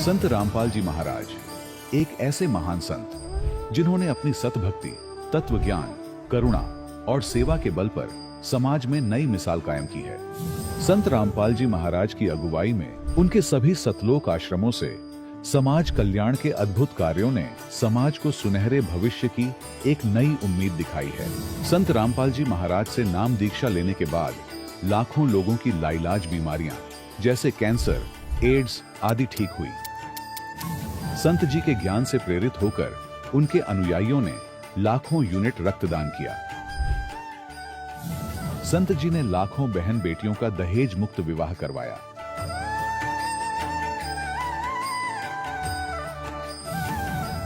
संत रामपाल जी महाराज एक ऐसे महान संत जिन्होंने अपनी सतभक्ति, तत्व ज्ञान, करुणा और सेवा के बल पर समाज में नई मिसाल कायम की है। संत रामपाल जी महाराज की अगुवाई में उनके सभी सतलोक आश्रमों से समाज कल्याण के अद्भुत कार्यों ने समाज को सुनहरे भविष्य की एक नई उम्मीद दिखाई है। संत रामपाल जी महाराज से नाम दीक्षा लेने के बाद लाखों लोगों की लाइलाज बीमारियां जैसे कैंसर, एड्स आदि ठीक हुई। संत जी के ज्ञान से प्रेरित होकर उनके अनुयायियों ने लाखों यूनिट रक्तदान किया। संत जी ने लाखों बहन बेटियों का दहेज मुक्त विवाह करवाया।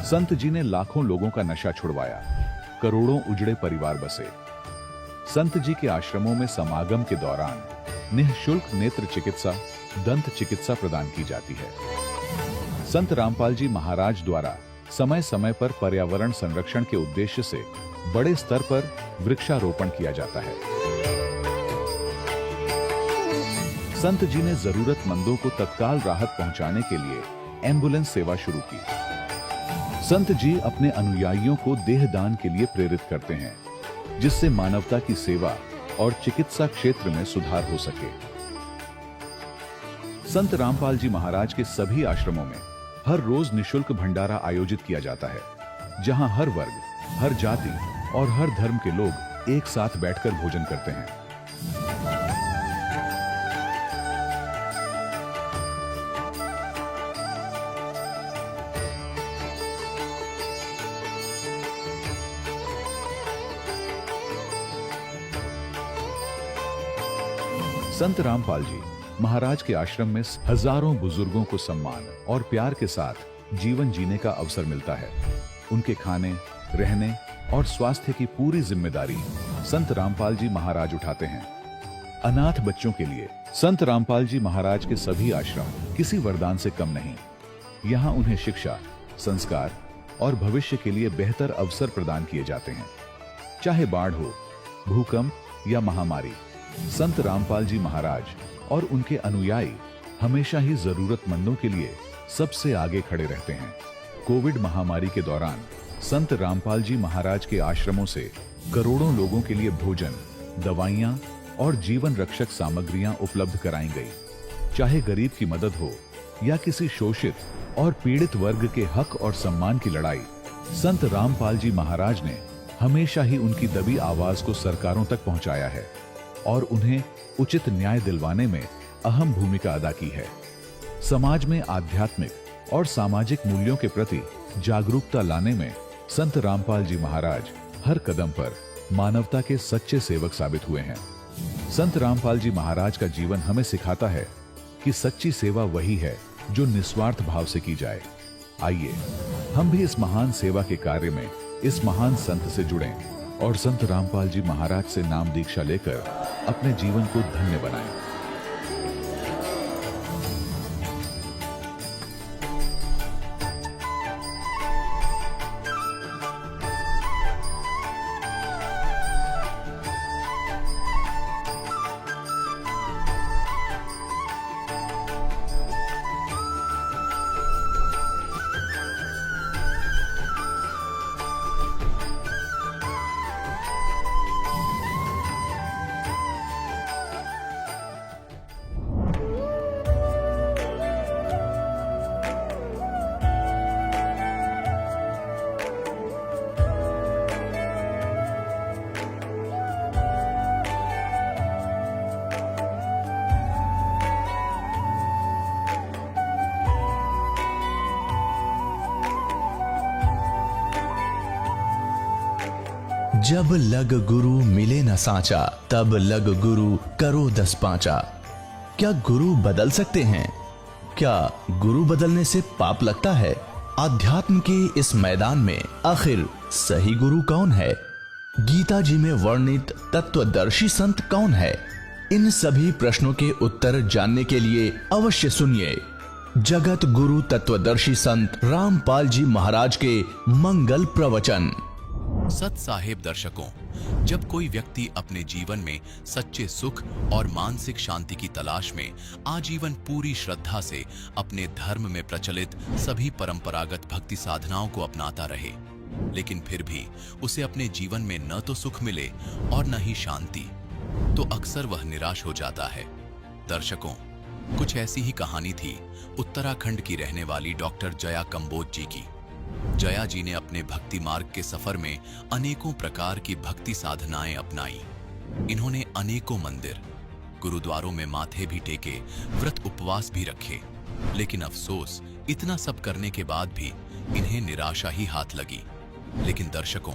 संत जी ने लाखों लोगों का नशा छुड़वाया, करोड़ों उजड़े परिवार बसे। संत जी के आश्रमों में समागम के दौरान निःशुल्क नेत्र चिकित्सा, दंत चिकित्सा प्रदान की जाती है। संत रामपाल जी महाराज द्वारा समय समय पर पर्यावरण संरक्षण के उद्देश्य से बड़े स्तर पर वृक्षारोपण किया जाता है। संत जी ने जरूरतमंदों को तत्काल राहत पहुंचाने के लिए एम्बुलेंस सेवा शुरू की। संत जी अपने अनुयायियों को देहदान के लिए प्रेरित करते हैं, जिससे मानवता की सेवा और चिकित्सा क्षेत्र में सुधार हो सके। संत रामपाल जी महाराज के सभी आश्रमों में हर रोज निःशुल्क भंडारा आयोजित किया जाता है, जहां हर वर्ग, हर जाति और हर धर्म के लोग एक साथ बैठकर भोजन करते हैं। संत रामपाल जी महाराज के आश्रम में हजारों बुजुर्गों को सम्मान और प्यार के साथ जीवन जीने का अवसर मिलता है। उनके खाने, रहने और स्वास्थ्य की पूरी जिम्मेदारी संत रामपाल जी महाराज उठाते हैं। अनाथ बच्चों के लिए संत रामपाल जी महाराज के सभी आश्रम किसी वरदान से कम नहीं। यहाँ उन्हें शिक्षा, संस्कार और भविष्य के लिए बेहतर अवसर प्रदान किए जाते हैं। चाहे बाढ़ हो, भूकंप या महामारी, संत रामपाल जी महाराज और उनके अनुयायी हमेशा ही जरूरतमंदों के लिए सबसे आगे खड़े रहते हैं। कोविड महामारी के दौरान संत रामपाल जी महाराज के आश्रमों से करोड़ों लोगों के लिए भोजन, दवाइयां और जीवन रक्षक सामग्रियां उपलब्ध कराई गई। चाहे गरीब की मदद हो या किसी शोषित और पीड़ित वर्ग के हक और सम्मान की लड़ाई, संत रामपाल जी महाराज ने हमेशा ही उनकी दबी आवाज को सरकारों तक पहुंचाया है और उन्हें उचित न्याय दिलवाने में अहम भूमिका अदा की है। समाज में आध्यात्मिक और सामाजिक मूल्यों के प्रति जागरूकता लाने में संत रामपाल जी महाराज हर कदम पर मानवता के सच्चे सेवक साबित हुए हैं। संत रामपाल जी महाराज का जीवन हमें सिखाता है कि सच्ची सेवा वही है जो निस्वार्थ भाव से की जाए। आइए हम भी इस महान सेवा के कार्य में इस महान संत से जुड़ें और संत रामपाल जी महाराज से नाम दीक्षा लेकर अपने जीवन को धन्य बनाएं। जब लग गुरु मिले न साचा, तब लग गुरु करो 10 पांचा। क्या गुरु बदल सकते हैं? क्या गुरु बदलने से पाप लगता है? आध्यात्म के इस मैदान में आखिर सही गुरु कौन है? गीता जी में वर्णित तत्वदर्शी संत कौन है? इन सभी प्रश्नों के उत्तर जानने के लिए अवश्य सुनिए जगत गुरु तत्वदर्शी संत रामपाल जी महाराज के मंगल प्रवचन। सत साहिब दर्शकों, जब कोई व्यक्ति अपने जीवन में सच्चे सुख और मानसिक शांति की तलाश में आजीवन पूरी श्रद्धा से अपने धर्म में प्रचलित सभी परंपरागत भक्ति साधनाओं को अपनाता रहे, लेकिन फिर भी उसे अपने जीवन में न तो सुख मिले और न ही शांति, तो अक्सर वह निराश हो जाता है। दर्शकों, कुछ ऐसी ही कहानी थी उत्तराखंड की रहने वाली डॉक्टर जया कंबोज जी की। जया जी ने अपने भक्ति मार्ग के सफर में अनेकों प्रकार की भक्ति साधनाएं अपनाई। इन्होंने अनेकों मंदिर, गुरुद्वारों में माथे भी टेके, व्रत उपवास भी रखे, लेकिन अफसोस इतना सब करने के बाद भी इन्हें निराशा ही हाथ लगी। लेकिन दर्शकों,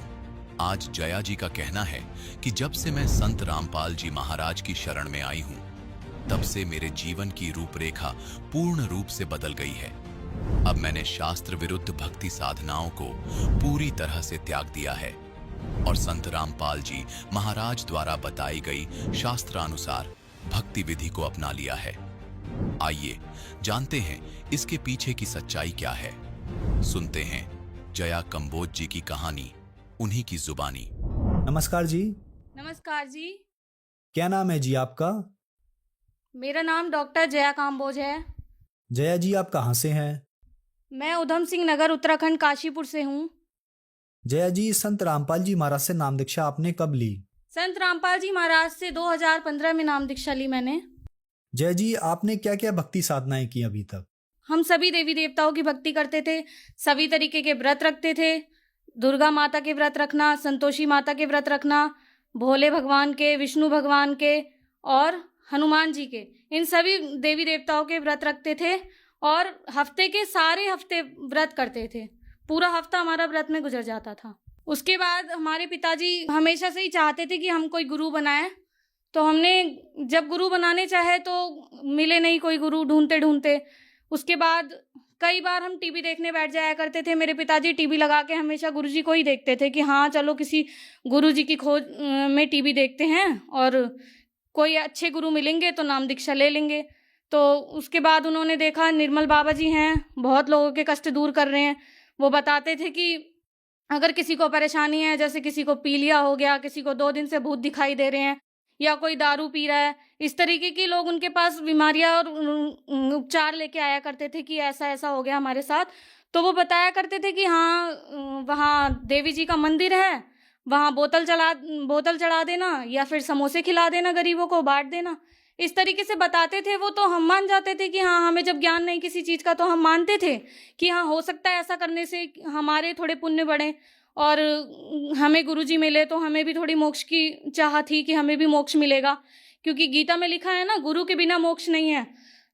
आज जया जी का कहना है कि जब से मैं संत रामपाल जी महाराज की शरण में आई हूं, तब से मेरे जीवन की रूपरेखा पूर्ण रूप से बदल गई है। अब मैंने शास्त्र विरुद्ध भक्ति साधनाओं को पूरी तरह से त्याग दिया है और संत रामपाल जी महाराज द्वारा बताई गई शास्त्रानुसार भक्ति विधि को अपना लिया है। आइए जानते हैं इसके पीछे की सच्चाई क्या है। सुनते हैं जया कंबोज जी की कहानी, उन्हीं की जुबानी। नमस्कार जी। नमस्कार जी। क्या नाम है जी आपका? मेरा नाम डॉक्टर जया काम्बोज है। जया जी, आप कहाँ से हैं? मैं उधम सिंह नगर उत्तराखंड काशीपुर से हूँ। जया जी, संत रामपाल जी महाराज से नाम दीक्षा आपने कब ली? संत रामपाल जी महाराज से 2015 में नाम दीक्षा ली मैंने। जया जी, आपने क्या क्या भक्ति साधनाएं की अभी तक? हम सभी देवी देवताओं की भक्ति करते थे, सभी तरीके के व्रत रखते थे। दुर्गा माता के व्रत रखना, संतोषी माता के व्रत रखना, भोले भगवान के, विष्णु भगवान के और हनुमान जी के, इन सभी देवी देवताओं के व्रत रखते थे और हफ्ते के सारे हफ्ते व्रत करते थे। पूरा हफ्ता हमारा व्रत में गुजर जाता था। उसके बाद हमारे पिताजी हमेशा से ही चाहते थे कि हम कोई गुरु बनाएं, तो हमने जब गुरु बनाने चाहे तो मिले नहीं कोई गुरु, ढूंढते ढूंढते। उसके बाद कई बार हम टीवी देखने बैठ जाया करते थे। मेरे पिताजी टीवी लगा के हमेशा गुरुजी को ही देखते थे कि हाँ चलो किसी गुरुजी की खोज में टीवी देखते हैं और कोई अच्छे गुरु मिलेंगे तो नाम दीक्षा ले लेंगे। तो उसके बाद उन्होंने देखा निर्मल बाबा जी हैं, बहुत लोगों के कष्ट दूर कर रहे हैं। वो बताते थे कि अगर किसी को परेशानी है, जैसे किसी को पीलिया हो गया, किसी को 2 दिन से भूत दिखाई दे रहे हैं, या कोई दारू पी रहा है, इस तरीके की लोग उनके पास बीमारियां और उपचार लेके आया करते थे कि ऐसा ऐसा हो गया हमारे साथ। तो वो बताया करते थे कि हाँ वहाँ देवी जी का मंदिर है, वहाँ बोतल चढ़ा देना या फिर समोसे खिला देना, गरीबों को बांट देना। इस तरीके से बताते थे वो, तो हम मान जाते थे कि हाँ, हमें जब ज्ञान नहीं किसी चीज़ का तो हम मानते थे कि हाँ हो सकता है ऐसा करने से हमारे थोड़े पुण्य बढ़े और हमें गुरुजी मिले, तो हमें भी थोड़ी मोक्ष की चाह थी कि हमें भी मोक्ष मिलेगा, क्योंकि गीता में लिखा है ना, गुरु के बिना मोक्ष नहीं है।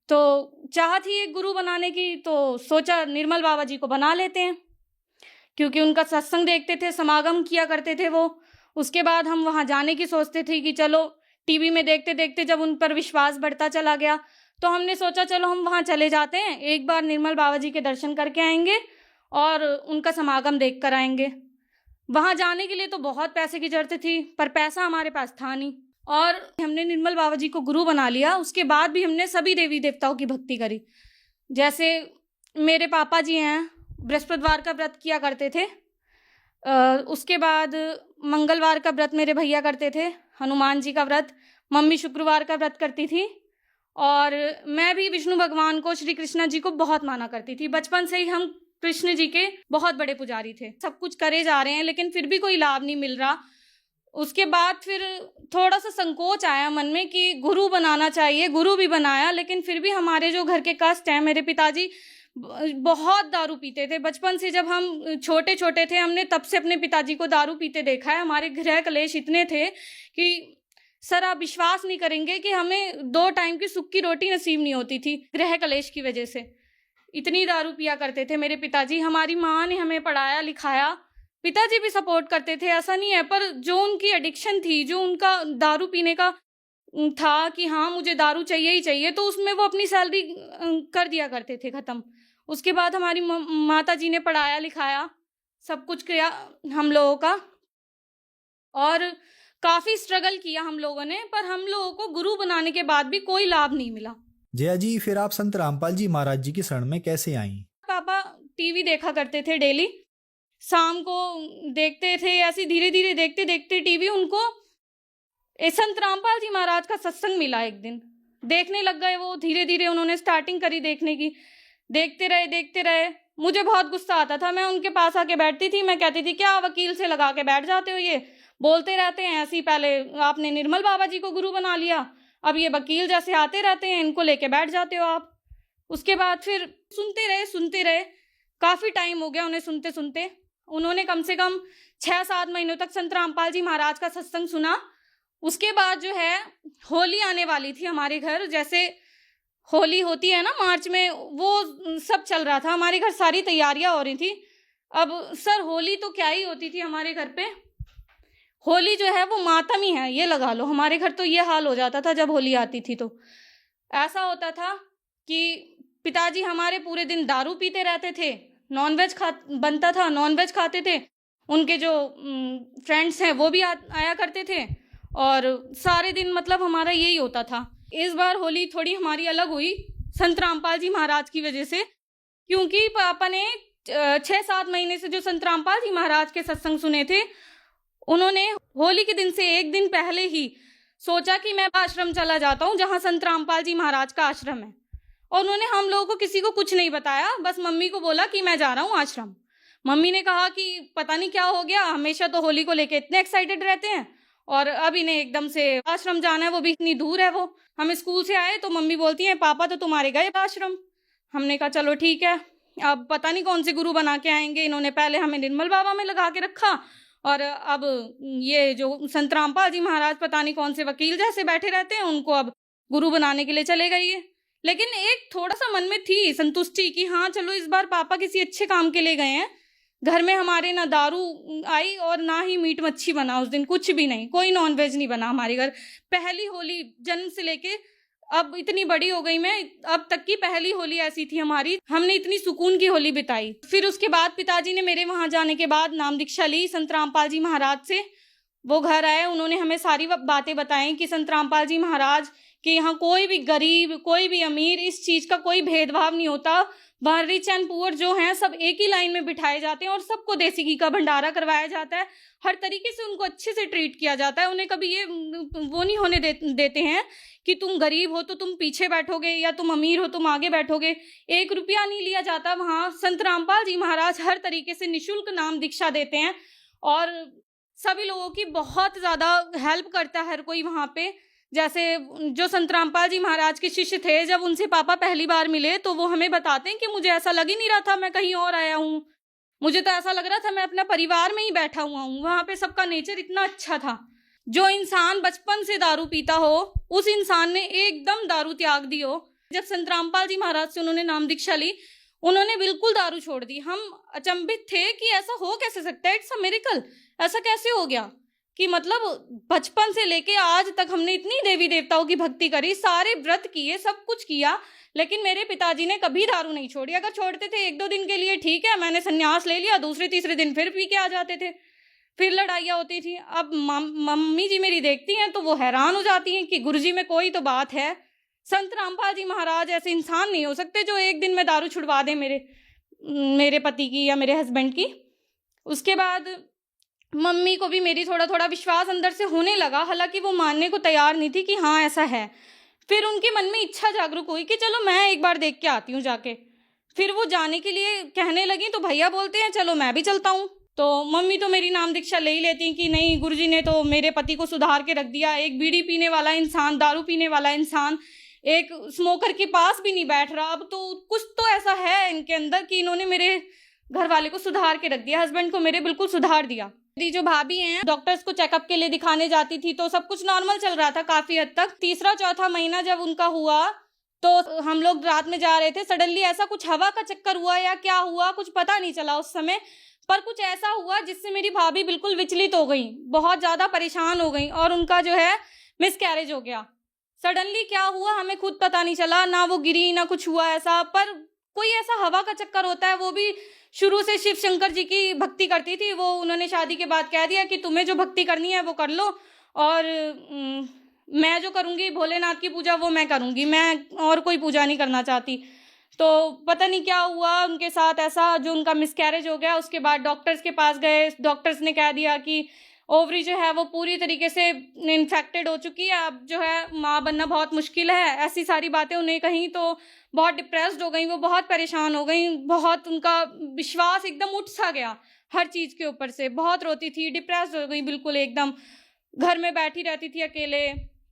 तो चाह थी एक गुरु बनाने की, तो सोचा निर्मल बाबा जी को बना लेते हैं, क्योंकि उनका सत्संग देखते थे, समागम किया करते थे वो। उसके बाद हम वहाँ जाने की सोचते थे कि चलो, टीवी में देखते देखते जब उन पर विश्वास बढ़ता चला गया तो हमने सोचा चलो हम वहाँ चले जाते हैं, एक बार निर्मल बाबा जी के दर्शन करके आएंगे और उनका समागम देख कर आएंगे। वहाँ जाने के लिए तो बहुत पैसे की जरूरत थी, पर पैसा हमारे पास था नहीं और हमने निर्मल बाबा जी को गुरु बना लिया। उसके बाद भी हमने सभी देवी देवताओं की भक्ति करी। जैसे मेरे पापा जी हैं, बृहस्पतिवार का व्रत किया करते थे। उसके बाद मंगलवार का व्रत मेरे भैया करते थे, हनुमान जी का व्रत। मम्मी शुक्रवार का व्रत करती थी और मैं भी विष्णु भगवान को, श्री कृष्ण जी को बहुत माना करती थी। बचपन से ही हम कृष्ण जी के बहुत बड़े पुजारी थे। सब कुछ करे जा रहे हैं लेकिन फिर भी कोई लाभ नहीं मिल रहा। उसके बाद फिर थोड़ा सा संकोच आया मन में कि गुरु बनाना चाहिए। गुरु भी बनाया, लेकिन फिर भी हमारे जो घर के कष्ट हैं, मेरे पिताजी बहुत दारू पीते थे। बचपन से जब हम छोटे छोटे थे, हमने तब से अपने पिताजी को दारू पीते देखा है। हमारे गृह कलेश इतने थे कि सर आप विश्वास नहीं करेंगे कि हमें 2 टाइम की सुख की रोटी नसीब नहीं होती थी गृह कलेश की वजह से। इतनी दारू पिया करते थे मेरे पिताजी। हमारी माँ ने हमें पढ़ाया लिखाया, पिताजी भी सपोर्ट करते थे, ऐसा नहीं है, पर जो उनकी एडिक्शन थी, जो उनका दारू पीने का था कि हाँ मुझे दारू चाहिए ही चाहिए, तो उसमें वो अपनी सैलरी कर दिया करते थे ख़त्म। उसके बाद हमारी माता जी ने पढ़ाया लिखाया, सब कुछ किया हम लोगों का और काफ़ी स्ट्रगल किया हम लोगों ने, पर हम लोगों को गुरु बनाने के बाद भी कोई लाभ नहीं मिला। जया जी, फिर आप संत रामपाल जी महाराज जी की शरण में कैसे आईं? पापा टीवी देखा करते थे डेली, शाम को देखते थे, ऐसे धीरे धीरे देखते देखते टीवी उनको संत रामपाल जी महाराज का सत्संग मिला। एक दिन देखने लग गए वो, धीरे धीरे उन्होंने स्टार्टिंग करी देखने की। देखते रहे देखते रहे। मुझे बहुत गुस्सा आता था, मैं उनके पास आके बैठती थी, मैं कहती थी क्या वकील से लगा के बैठ जाते हो, ये बोलते रहते हैं ऐसे ही। पहले आपने निर्मल बाबा जी को गुरु बना लिया, अब ये वकील जैसे आते रहते हैं, इनको लेके बैठ जाते हो आप। उसके बाद फिर सुनते रहे, काफ़ी टाइम हो गया उन्हें सुनते सुनते। उन्होंने कम से कम 6-7 महीनों तक संत रामपाल जी महाराज का सत्संग सुना। उसके बाद जो है होली आने वाली थी हमारे घर, जैसे होली होती है ना मार्च में, वो सब चल रहा था हमारे घर, सारी तैयारियां हो रही थी। अब सर होली तो क्या ही होती थी हमारे घर पे, होली जो है वो मातम ही है, ये लगा लो। हमारे घर तो ये हाल हो जाता था जब होली आती थी। तो ऐसा होता था कि पिताजी हमारे पूरे दिन दारू पीते रहते थे, नॉनवेज बनता था, नॉनवेज खाते थे। उनके जो फ्रेंड्स हैं वो भी आया करते थे, और सारे दिन मतलब हमारा यही होता था। इस बार होली थोड़ी हमारी अलग हुई संत रामपाल जी महाराज की वजह से, क्योंकि पापा ने 6-7 महीने से जो संत रामपाल जी महाराज के सत्संग सुने थे, उन्होंने होली के दिन से एक दिन पहले ही सोचा कि मैं आश्रम चला जाता हूँ जहाँ संत रामपाल जी महाराज का आश्रम है। और उन्होंने हम लोगों को किसी को कुछ नहीं बताया, बस मम्मी को बोला कि मैं जा रहा हूँ आश्रम। मम्मी ने कहा कि पता नहीं क्या हो गया, हमेशा तो होली को लेके इतने एक्साइटेड रहते हैं और अब इन्हें एकदम से आश्रम जाना है, वो भी इतनी दूर है। वो हम स्कूल से आए तो मम्मी बोलती हैं पापा तो तुम्हारे गए आश्रम। हमने कहा चलो ठीक है, अब पता नहीं कौन से गुरु बना के आएंगे। इन्होंने पहले हमें निर्मल बाबा में लगा के रखा, और अब ये जो संत रामपाल जी महाराज पता नहीं कौन से वकील जैसे बैठे रहते हैं, उनको अब गुरु बनाने के लिए चले गए ये। लेकिन एक थोड़ा सा मन में थी संतुष्टि कि हाँ चलो इस बार पापा किसी अच्छे काम के लिए गए हैं। घर में हमारे ना दारू आई और ना ही मीट मच्छी बना उस दिन, कुछ भी नहीं, कोई नॉनवेज नहीं बना हमारे घर। पहली होली जन्म से लेके अब इतनी बड़ी हो गई मैं, अब तक की पहली होली ऐसी थी हमारी, हमने इतनी सुकून की होली बिताई। फिर उसके बाद पिताजी ने मेरे वहां जाने के बाद नाम दीक्षा ली संत रामपाल जी महाराज से। वो घर आए, उन्होंने हमें सारी बातें बताई कि संत रामपाल जी महाराज कि यहाँ कोई भी गरीब कोई भी अमीर इस चीज का कोई भेदभाव नहीं होता। वहाँ रिच एंड पुअर जो हैं सब एक ही लाइन में बिठाए जाते हैं और सबको देसी घी का भंडारा करवाया जाता है। हर तरीके से उनको अच्छे से ट्रीट किया जाता है। उन्हें कभी ये वो नहीं होने देते हैं कि तुम गरीब हो तो तुम पीछे बैठोगे या तुम अमीर हो तुम आगे बैठोगे। 1 रुपया नहीं लिया जाता वहाँ। संत रामपाल जी महाराज हर तरीके से निःशुल्क नाम दीक्षा देते हैं और सभी लोगों की बहुत ज़्यादा हेल्प करता है हर कोई वहाँ पे। जैसे जो संत रामपाल जी महाराज के शिष्य थे, जब उनसे पापा पहली बार मिले तो वो हमें बताते हैं कि मुझे ऐसा लग ही नहीं रहा था मैं कहीं और आया हूँ, मुझे तो ऐसा लग रहा था मैं अपना परिवार में ही बैठा हुआ हूँ। वहाँ पे सबका नेचर इतना अच्छा था। जो इंसान बचपन से दारू पीता हो उस इंसान ने एकदम दारू त्याग दी हो। जब संत रामपाल जी महाराज से उन्होंने नाम दीक्षा ली, उन्होंने बिल्कुल दारू छोड़ दी। हम अचंभित थे कि ऐसा हो कैसे सकता है, इट्स अ मिरेकल, ऐसा कैसे हो गया कि मतलब बचपन से लेके आज तक हमने इतनी देवी देवताओं की भक्ति करी, सारे व्रत किए, सब कुछ किया, लेकिन मेरे पिताजी ने कभी दारू नहीं छोड़ी। अगर छोड़ते थे 1-2 दिन के लिए ठीक है, मैंने संन्यास ले लिया, दूसरे तीसरे दिन फिर पी के आ जाते थे, फिर लड़ाइयाँ होती थी। अब मम्मी जी मेरी देखती हैं तो वो हैरान हो जाती हैं कि गुरुजी में कोई तो बात है। संत रामपाल जी महाराज ऐसे इंसान नहीं हो सकते जो एक दिन में दारू छुड़वा दें मेरे पति की या मेरे हस्बैंड की। उसके बाद मम्मी को भी मेरी थोड़ा थोड़ा विश्वास अंदर से होने लगा, हालांकि वो मानने को तैयार नहीं थी कि हाँ ऐसा है। फिर उनके मन में इच्छा जागरूक हुई कि चलो मैं एक बार देख के आती हूँ जाके। फिर वो जाने के लिए कहने लगी तो भैया बोलते हैं चलो मैं भी चलता हूँ। तो मम्मी तो मेरी नाम दीक्षा ले ही लेती हैं कि नहीं गुरुजी ने तो मेरे पति को सुधार के रख दिया। एक बीड़ी पीने वाला इंसान, दारू पीने वाला इंसान, एक स्मोकर के पास भी नहीं बैठ रहा। अब तो कुछ तो ऐसा है इनके अंदर कि इन्होंने मेरे घर वाले को सुधार के रख दिया, हस्बैंड को मेरे बिल्कुल सुधार दिया। जो भाभी हैं डॉक्टर्स को चेकअप के लिए दिखाने जाती थी तो सब कुछ नॉर्मल चल रहा था काफी हद तक। 3-4 महीना जब उनका हुआ तो हम लोग रात में जा रहे थे, सडनली ऐसा कुछ हवा का चक्कर हुआ या क्या हुआ कुछ पता नहीं चला उस समय, पर कुछ ऐसा हुआ जिससे मेरी भाभी बिल्कुल विचलित हो गई, बहुत ज्यादा परेशान हो गई और उनका जो है मिसकैरेज हो गया। सडनली क्या हुआ हमें खुद पता नहीं चला, ना वो गिरी ना कुछ हुआ ऐसा, पर कोई ऐसा हवा का चक्कर होता है। वो भी शुरू से शिव शंकर जी की भक्ति करती थी, वो उन्होंने शादी के बाद कह दिया कि तुम्हें जो भक्ति करनी है वो कर लो और मैं जो करूँगी भोलेनाथ की पूजा वो मैं करूँगी, मैं और कोई पूजा नहीं करना चाहती। तो पता नहीं क्या हुआ उनके साथ ऐसा, जो उनका मिसकैरेज हो गया। उसके बाद डॉक्टर्स के पास गए, डॉक्टर्स ने कह दिया कि ओवरी जो है वो पूरी तरीके से इन्फेक्टेड हो चुकी है, अब जो है माँ बनना बहुत मुश्किल है, ऐसी सारी बातें उन्हें कहीं। तो बहुत डिप्रेस्ड हो गई वो, बहुत परेशान हो गई, बहुत उनका विश्वास एकदम उठ सा गया हर चीज़ के ऊपर से। बहुत रोती थी, डिप्रेस्ड हो गई बिल्कुल एकदम, घर में बैठी रहती थी अकेले।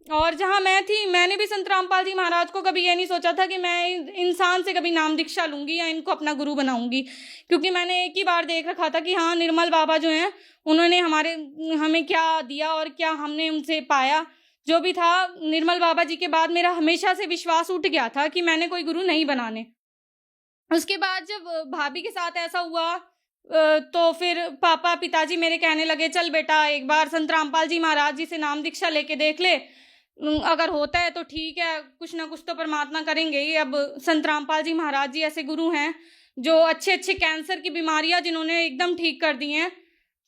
और जहाँ मैं थी, मैंने भी संत रामपाल जी महाराज को कभी ये नहीं सोचा था कि मैं इंसान से कभी नाम दीक्षा लूँगी या इनको अपना गुरु बनाऊँगी, क्योंकि मैंने एक ही बार देख रखा था कि हाँ, निर्मल बाबा जो हैं उन्होंने हमें क्या दिया और क्या हमने उनसे पाया। जो भी था, निर्मल बाबा जी के बाद मेरा हमेशा से विश्वास उठ गया था कि मैंने कोई गुरु नहीं बनाने। उसके बाद जब भाभी के साथ ऐसा हुआ, तो फिर पिताजी मेरे कहने लगे, चल बेटा एक बार संत रामपाल जी महाराज जी से नाम दीक्षा लेके देख ले, अगर होता है तो ठीक है, कुछ ना कुछ तो परमात्मा करेंगे ही। अब संत रामपाल जी महाराज जी ऐसे गुरु हैं जो अच्छे अच्छे कैंसर की बीमारियां जिन्होंने एकदम ठीक कर दी हैं,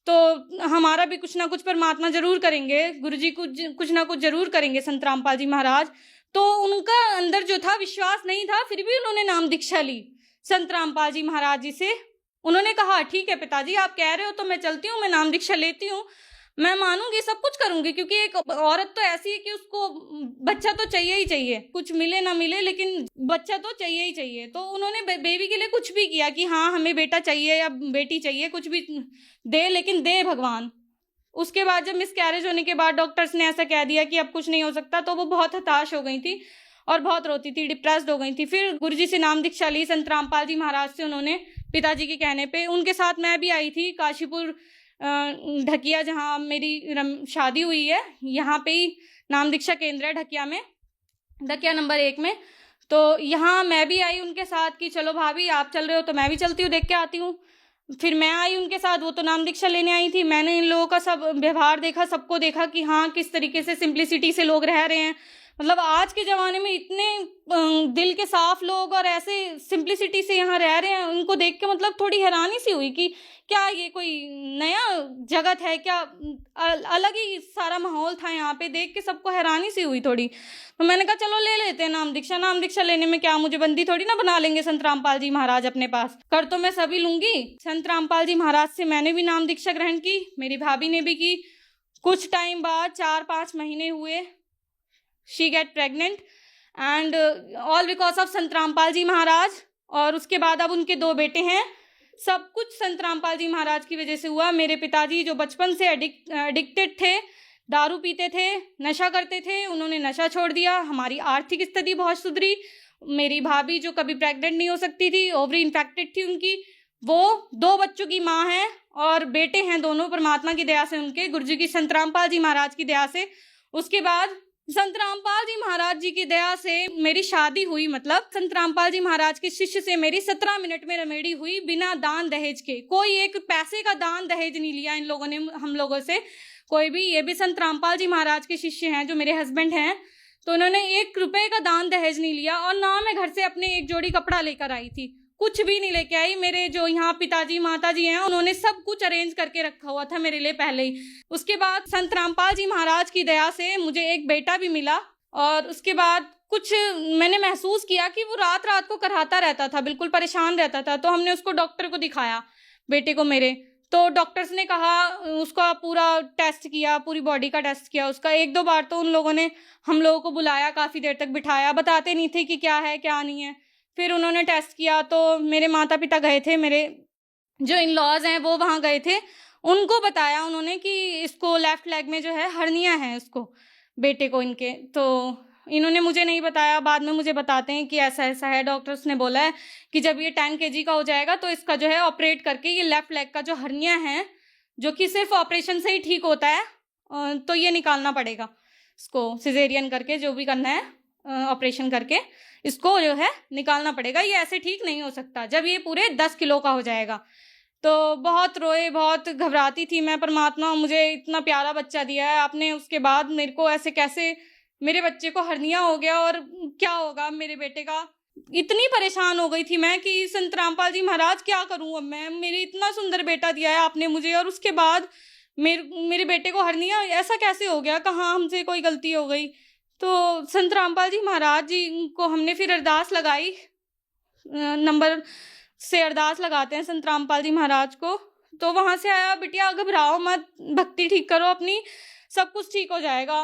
तो हमारा भी कुछ ना कुछ परमात्मा जरूर करेंगे, गुरु जी कुछ ना कुछ जरूर करेंगे संत रामपाल जी महाराज। तो उनका अंदर जो था विश्वास नहीं था, फिर भी उन्होंने नाम दीक्षा ली संत रामपाल जी महाराज जी से। उन्होंने कहा ठीक है पिताजी, आप कह रहे हो तो मैं चलती हूँ, मैं नाम दीक्षा लेती हूँ, मैं मानूंगी, सब कुछ करूंगी, क्योंकि एक औरत तो ऐसी है कि उसको बच्चा तो चाहिए ही चाहिए, कुछ मिले ना मिले लेकिन बच्चा तो चाहिए ही चाहिए। तो उन्होंने बेबी के लिए कुछ भी किया कि हाँ हमें बेटा चाहिए या बेटी चाहिए, कुछ भी दे, लेकिन दे भगवान। उसके बाद जब मिसकैरेज होने के बाद डॉक्टर्स ने ऐसा कह दिया कि अब कुछ नहीं हो सकता, तो वो बहुत हताश हो गई थी और बहुत रोती थी, डिप्रेस्ड हो गई थी। फिर गुरुजी से नाम दीक्षा ली संत रामपाल जी महाराज से उन्होंने, पिताजी के कहने पे। उनके साथ मैं भी आई थी काशीपुर ढकिया, जहाँ मेरी शादी हुई है, यहाँ पे ही नाम दीक्षा केंद्र है ढकिया में, ढकिया नंबर 1 में। तो यहाँ मैं भी आई उनके साथ कि चलो भाभी आप चल रहे हो तो मैं भी चलती हूँ, देख के आती हूँ। फिर मैं आई उनके साथ, वो तो नाम दीक्षा लेने आई थी। मैंने इन लोगों का सब व्यवहार देखा, सबको देखा कि हाँ किस तरीके से सिंप्लिसिटी से लोग रह रहे हैं। मतलब आज के ज़माने में इतने दिल के साफ लोग और ऐसे सिंप्लिसिटी से यहाँ रह रहे हैं, उनको देख के मतलब थोड़ी हैरानी सी हुई कि क्या ये कोई नया जगत है क्या, अलग ही सारा माहौल था यहाँ पे, देख के सबको हैरानी सी हुई थोड़ी। तो मैंने कहा चलो ले लेते हैं नाम दीक्षा। नाम दीक्षा लेने में क्या, मुझे बंदी थोड़ी ना बना लेंगे संत रामपाल जी महाराज अपने पास, कर तो मैं सभी लूंगी। संत रामपाल जी महाराज से मैंने भी नाम दीक्षा ग्रहण की, मेरी भाभी ने भी की। कुछ टाइम बाद 4-5 महीने हुए, she get pregnant and all because of संत रामपाल जी महाराज। और उसके बाद अब उनके 2 बेटे हैं, सब कुछ संत रामपाल जी महाराज की वजह से हुआ। मेरे पिताजी जो बचपन से एडिक्टेड थे, दारू पीते थे, नशा करते थे, उन्होंने नशा छोड़ दिया। हमारी आर्थिक स्थिति बहुत सुधरी। मेरी भाभी जो कभी प्रेग्नेंट नहीं हो सकती थी, ओवरी इन्फेक्टेड थी उनकी, वो 2 बच्चों की माँ है और बेटे हैं दोनों, परमात्मा की दया से, उनके गुरुजी की संत रामपाल जी महाराज की दया से। उसके बाद संत रामपाल जी महाराज जी की दया से मेरी शादी हुई। मतलब संत रामपाल जी महाराज के शिष्य से मेरी 17 मिनट में रमेड़ी हुई, बिना दान दहेज के। कोई एक पैसे का दान दहेज नहीं लिया इन लोगों ने हम लोगों से, कोई भी। ये भी संत रामपाल जी महाराज के शिष्य हैं जो मेरे हस्बैंड हैं, तो उन्होंने 1 रुपए का दान दहेज नहीं लिया। और ना मैं घर से अपने 1 जोड़ी कपड़ा लेकर आई थी, कुछ भी नहीं लेके आई। मेरे जो यहाँ पिताजी माताजी हैं, उन्होंने सब कुछ अरेंज करके रखा हुआ था मेरे लिए पहले ही। उसके बाद संत रामपाल जी महाराज की दया से मुझे एक बेटा भी मिला। और उसके बाद कुछ मैंने महसूस किया कि वो रात रात को कराहता रहता था, बिल्कुल परेशान रहता था। तो हमने उसको डॉक्टर को दिखाया, बेटे को मेरे। तो डॉक्टर्स ने कहा, उसका पूरा टेस्ट किया, पूरी बॉडी का टेस्ट किया उसका। 1-2 बार तो उन लोगों ने हम लोगों को बुलाया, काफ़ी देर तक बिठाया, बताते नहीं थे कि क्या है क्या नहीं है। फिर उन्होंने टेस्ट किया तो मेरे माता पिता गए थे, मेरे जो इन लॉज हैं वो वहाँ गए थे। उनको बताया उन्होंने कि इसको लेफ्ट लेग में जो है हर्निया है, उसको बेटे को इनके। तो इन्होंने मुझे नहीं बताया, बाद में मुझे बताते हैं कि ऐसा ऐसा है। डॉक्टर्स ने बोला है कि जब ये 10 kg का हो जाएगा तो इसका जो है ऑपरेट करके ये लेफ्ट लेग का जो हर्निया है, जो कि सिर्फ ऑपरेशन से ही ठीक होता है, तो ये निकालना पड़ेगा इसको, सिजेरियन करके जो भी करना है, ऑपरेशन करके इसको जो है निकालना पड़ेगा। ये ऐसे ठीक नहीं हो सकता जब ये पूरे 10 किलो का हो जाएगा। तो बहुत रोए, बहुत घबराती थी मैं, परमात्मा मुझे इतना प्यारा बच्चा दिया है आपने, उसके बाद मेरे को ऐसे कैसे मेरे बच्चे को हर्निया हो गया और क्या होगा मेरे बेटे का। इतनी परेशान हो गई थी मैं कि संत रामपाल जी महाराज क्या करूं अब मैं, मेरे इतना सुंदर बेटा दिया है आपने मुझे, और उसके बाद मेरे बेटे को हर्निया ऐसा कैसे हो गया, कहाँ हमसे कोई गलती हो गई। तो संत रामपाल जी महाराज जी को हमने फिर अरदास लगाई नंबर से अरदास लगाते हैं संत रामपाल जी महाराज को। तो वहाँ से आया, बिटिया घबराओ मत, भक्ति ठीक करो अपनी, सब कुछ ठीक हो जाएगा।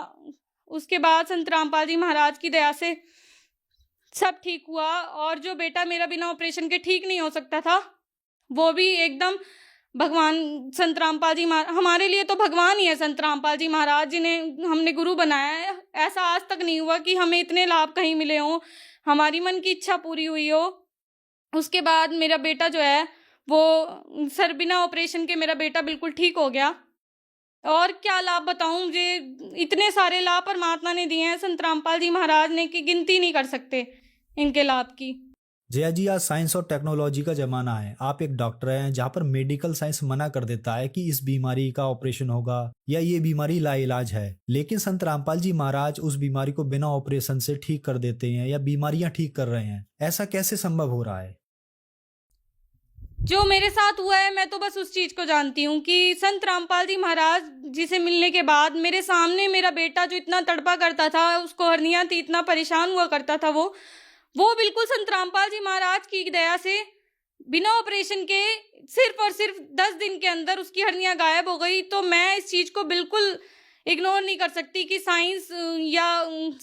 उसके बाद संत रामपाल जी महाराज की दया से सब ठीक हुआ। और जो बेटा मेरा बिना ऑपरेशन के ठीक नहीं हो सकता था, वो भी एकदम भगवान संत रामपाल जी हमारे लिए तो भगवान ही है संत रामपाल जी महाराज, जिन्हें हमने गुरु बनाया है। ऐसा आज तक नहीं हुआ कि हमें इतने लाभ कहीं मिले हों, हमारी मन की इच्छा पूरी हुई हो। उसके बाद मेरा बेटा जो है वो सर बिना ऑपरेशन के मेरा बेटा बिल्कुल ठीक हो गया। और क्या लाभ बताऊं मुझे, इतने सारे लाभ परमात्मा ने दिए हैं संत रामपाल जी महाराज ने कि गिनती नहीं कर सकते इनके लाभ की। जया जी, आज साइंस और टेक्नोलॉजी का जमाना है। आप एक डॉक्टर हैं, जहाँ पर मेडिकल साइंस मना कर देता है कि इस बीमारी का ऑपरेशन होगा या ये बीमारी लाइलाज है, लेकिन संत रामपाल जी महाराज उस बीमारी को बिना ऑपरेशन से ठीक कर देते हैं या बीमारियां ठीक कर रहे हैं। ऐसा कैसे संभव हो रहा है? जो मेरे साथ हुआ है, मैं तो बस उस चीज को जानती हूँ कि संत रामपाल जी महाराज जी से मिलने के बाद मेरे सामने मेरा बेटा जो इतना तड़पा करता था, उसको हर्निया थी, इतना परेशान हुआ करता था, वो बिल्कुल संत रामपाल जी महाराज की दया से बिना ऑपरेशन के सिर्फ और सिर्फ 10 दिन के अंदर उसकी हर्निया गायब हो गई। तो मैं इस चीज को बिल्कुल इग्नोर नहीं कर सकती कि साइंस या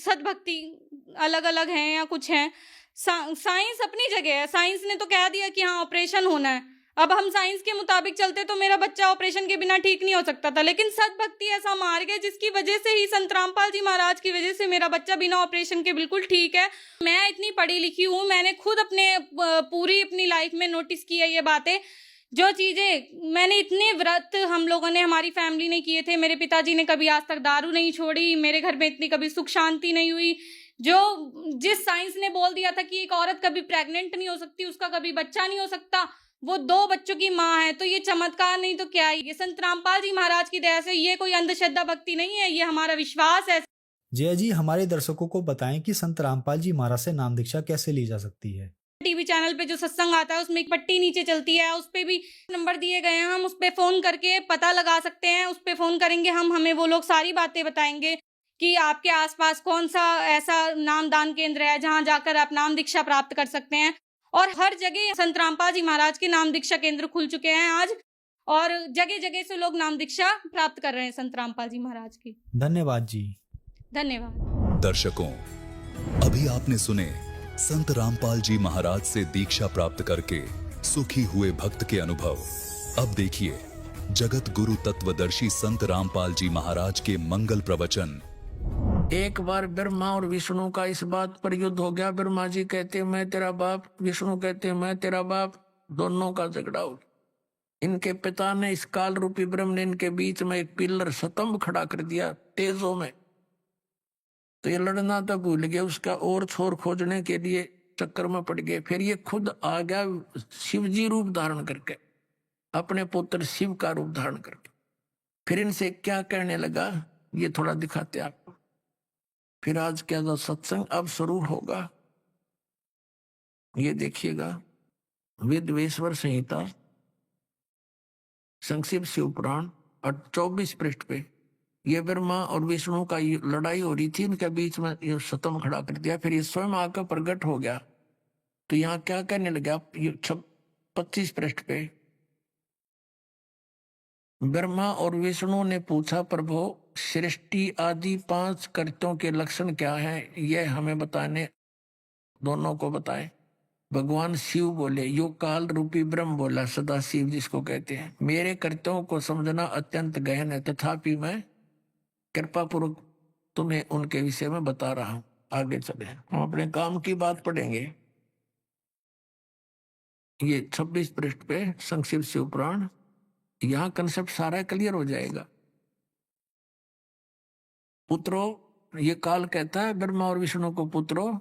सद्भक्ति अलग अलग हैं या कुछ हैं। साइंस अपनी जगह है, साइंस ने तो कह दिया कि हाँ ऑपरेशन होना है। अब हम साइंस के मुताबिक चलते तो मेरा बच्चा ऑपरेशन के बिना ठीक नहीं हो सकता था, लेकिन सद्भक्ति ऐसा मार्ग है जिसकी वजह से ही, संत रामपाल जी महाराज की वजह से मेरा बच्चा बिना ऑपरेशन के बिल्कुल ठीक है। मैं इतनी पढ़ी लिखी हूँ, मैंने खुद पूरी अपनी लाइफ में नोटिस की है ये बातें। जो चीजें मैंने, इतने व्रत हम लोगों ने, हमारी फैमिली ने किए थे। मेरे पिताजी ने कभी आज तक दारू नहीं छोड़ी, मेरे घर में इतनी कभी सुख शांति नहीं हुई। जिस साइंस ने बोल दिया था कि एक औरत कभी प्रेग्नेंट नहीं हो सकती, उसका कभी बच्चा नहीं हो सकता, वो 2 बच्चों की माँ है, तो ये चमत्कार नहीं तो क्या है? ये संत रामपाल जी महाराज की दया से, ये कोई अंधश्रद्धा भक्ति नहीं है, ये हमारा विश्वास है। जया जी, हमारे दर्शकों को बताएं कि संत रामपाल जी महाराज से नाम दीक्षा कैसे ली जा सकती है। टीवी चैनल पे जो सत्संग आता है उसमें एक पट्टी नीचे चलती है, उस पे भी नंबर दिए गए हैं, हम उस पे फोन करके पता लगा सकते हैं। उस पे फोन करेंगे हम, हमें वो लोग सारी बातें बताएंगे कि आपके आसपास कौन सा ऐसा नामदान केंद्र है जहां जाकर आप नाम दीक्षा प्राप्त कर सकते हैं। और हर जगह संत रामपाल जी महाराज के नाम दीक्षा केंद्र खुल चुके हैं आज, और जगह जगह से लोग नाम दीक्षा प्राप्त कर रहे हैं संत रामपाल जी महाराज की। धन्यवाद जी। धन्यवाद। दर्शकों, अभी आपने सुने संत रामपाल जी महाराज से दीक्षा प्राप्त करके सुखी हुए भक्त के अनुभव। अब देखिए जगत गुरु तत्वदर्शी संत रामपाल जी महाराज के मंगल प्रवचन। एक बार ब्रह्मा और विष्णु का इस बात पर युद्ध हो गया। ब्रह्मा जी कहते मैं तेरा बाप, विष्णु कहते मैं तेरा बाप, दोनों का झगड़ा हो। इनके पिता ने, इस काल रूपी ब्रह्म ने इनके बीच में एक पिलर स्तंभ खड़ा कर दिया तेजों में। तो ये लड़ना तो भूल गया, उसका और छोर खोजने के लिए चक्कर में पड़ गए। फिर ये खुद आ गया शिवजी रूप धारण करके, अपने पुत्र शिव का रूप धारण करके। फिर इनसे क्या कहने लगा ये थोड़ा दिखाते आपको। फिर आज क्या जो सत्संग अब शुरू होगा, ये देखिएगा। वेदवेश्वर संहिता संक्षिप्त शिव पुराण और 24 पृष्ठ पे ये ब्रह्मा और विष्णु का लड़ाई हो रही थी, इनके बीच में ये स्तंभ खड़ा कर दिया। फिर ये स्वयं आकर प्रकट हो गया। तो यहाँ क्या कहने लगा, ये 25 पृष्ठ पे ब्रह्मा और विष्णु ने पूछा, प्रभु सृष्टि आदि 5 कृत्यों के लक्षण क्या हैं, यह हमें बताने, दोनों को बताएं। भगवान शिव बोले, यो काल रूपी ब्रह्म बोला, सदा शिव जिसको कहते हैं, मेरे कृत्यों को समझना अत्यंत गहन है, तथापि मैं कृपा पूर्वक तुम्हें उनके विषय में बता रहा हूं। आगे चले, हम अपने काम की बात पढ़ेंगे। ये 26 पृष्ठ पे संक्षिप्त शिव पुराण, यहां कंसेप्ट सारा क्लियर हो जाएगा। पुत्रों, ये काल कहता है ब्रह्मा और विष्णु को, पुत्रों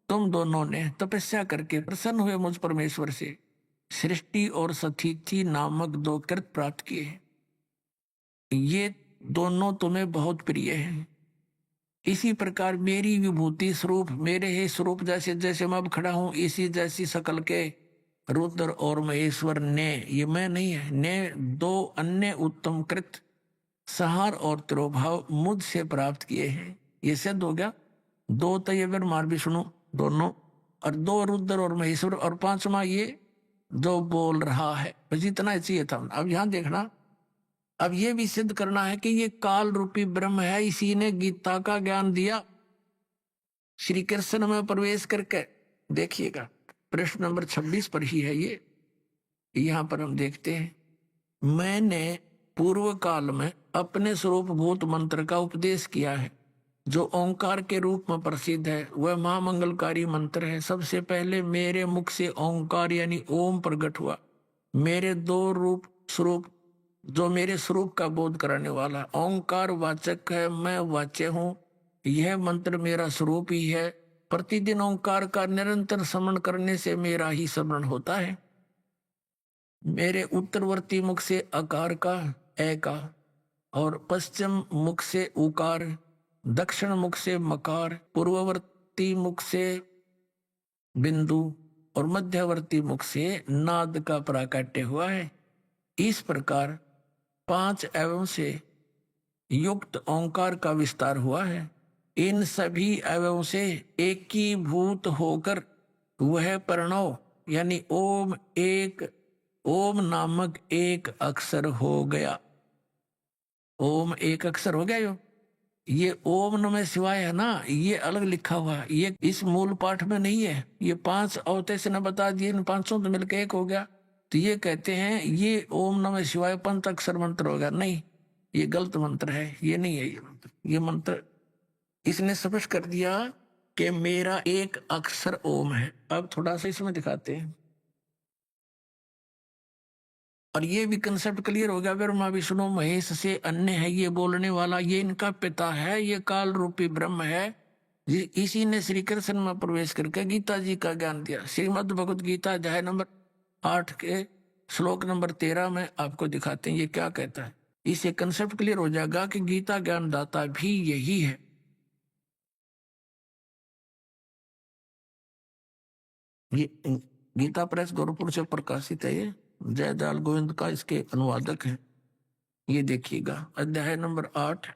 तुम दोनों ने तपस्या करके प्रसन्न हुए मुझ परमेश्वर से सृष्टि और सथिति नामक 2 कृत प्राप्त किए। ये दोनों तुम्हें बहुत प्रिय हैं। इसी प्रकार मेरी विभूति स्वरूप, मेरे ही स्वरूप जैसे जैसे मैं अब खड़ा हूं, इसी जैसी सकल के रुद्र और महेश्वर ने, ये मैं नहीं है, ने 2 अन्य उत्तम कृत सहार और तिरोभाव मुझसे प्राप्त किए हैं। ये सिद्ध हो गया। 2 तो ये ब्रह्मा विष्णु दोनों और 2 रुद्र और महेश्वर और 5वां ये जो बोल रहा है, बस इतना ही चाहिए था। अब यहां देखना, अब ये भी सिद्ध करना है कि ये काल रूपी ब्रह्म है, इसी ने गीता का ज्ञान दिया श्री कृष्ण में प्रवेश करके। देखिएगा प्रश्न नंबर 26 पर ही है ये। यहां पर हम देखते हैं, मैंने पूर्व काल में अपने स्वरूप भूत मंत्र का उपदेश किया है, जो ओंकार के रूप में प्रसिद्ध है। वह महामंगलकारी मंत्र है। सबसे पहले मेरे मुख से ओंकार यानी ओम प्रकट हुआ। मेरे 2 रूप स्वरूप, जो मेरे स्वरूप का बोध कराने वाला। ओंकार वाचक है, मैं वाच्य हूँ। यह मंत्र मेरा स्वरूप ही है। प्रतिदिन ओंकार का निरंतर स्मरण करने से मेरा ही स्मरण होता है। मेरे उत्तरवर्ती मुख से अकार का ए का, और पश्चिम मुख से उकार, दक्षिण मुख से मकार, पूर्ववर्ती मुख से बिंदु और मध्यवर्ती मुख से नाद का प्राकट्य हुआ है। इस प्रकार 5 अवयवों से युक्त ओंकार का विस्तार हुआ है। इन सभी अवयवों से एकीभूत होकर वह प्रणव यानी ओम नामक एक अक्षर हो गया। ओम एक अक्षर हो गया। ये ओम नमः शिवाय है ना, ये अलग लिखा हुआ है, ये इस मूल पाठ में नहीं है। ये 5 अवतेश ने बता दिए, इन 500 तो मिलकर एक हो गया। तो ये कहते हैं ये ओम नमः शिवाय 5 अक्षर मंत्र हो गया। नहीं, ये गलत मंत्र है, ये नहीं है। ये मंत्र इसने स्पष्ट कर दिया कि मेरा एक अक्षर ओम है। अब थोड़ा सा इसमें दिखाते हैं, और ये भी कंसेप्ट क्लियर हो गया। ब्रह्मा विष्णु महेश से अन्य है ये बोलने वाला, ये इनका पिता है, ये काल रूपी ब्रह्म है। इसी ने श्री कृष्ण में प्रवेश करके गीता जी का ज्ञान दिया। श्रीमद् भगवत गीता अध्याय नंबर 8 के श्लोक नंबर 13 में आपको दिखाते हैं ये क्या कहता है। इससे कंसेप्ट क्लियर हो जाएगा कि गीता ज्ञान दाता भी यही है। ये गीता प्रेस गोरखपुर से प्रकाशित है। ये जयदयाल गोविंद का इसके अनुवादक है। ये देखिएगा अध्याय नंबर 8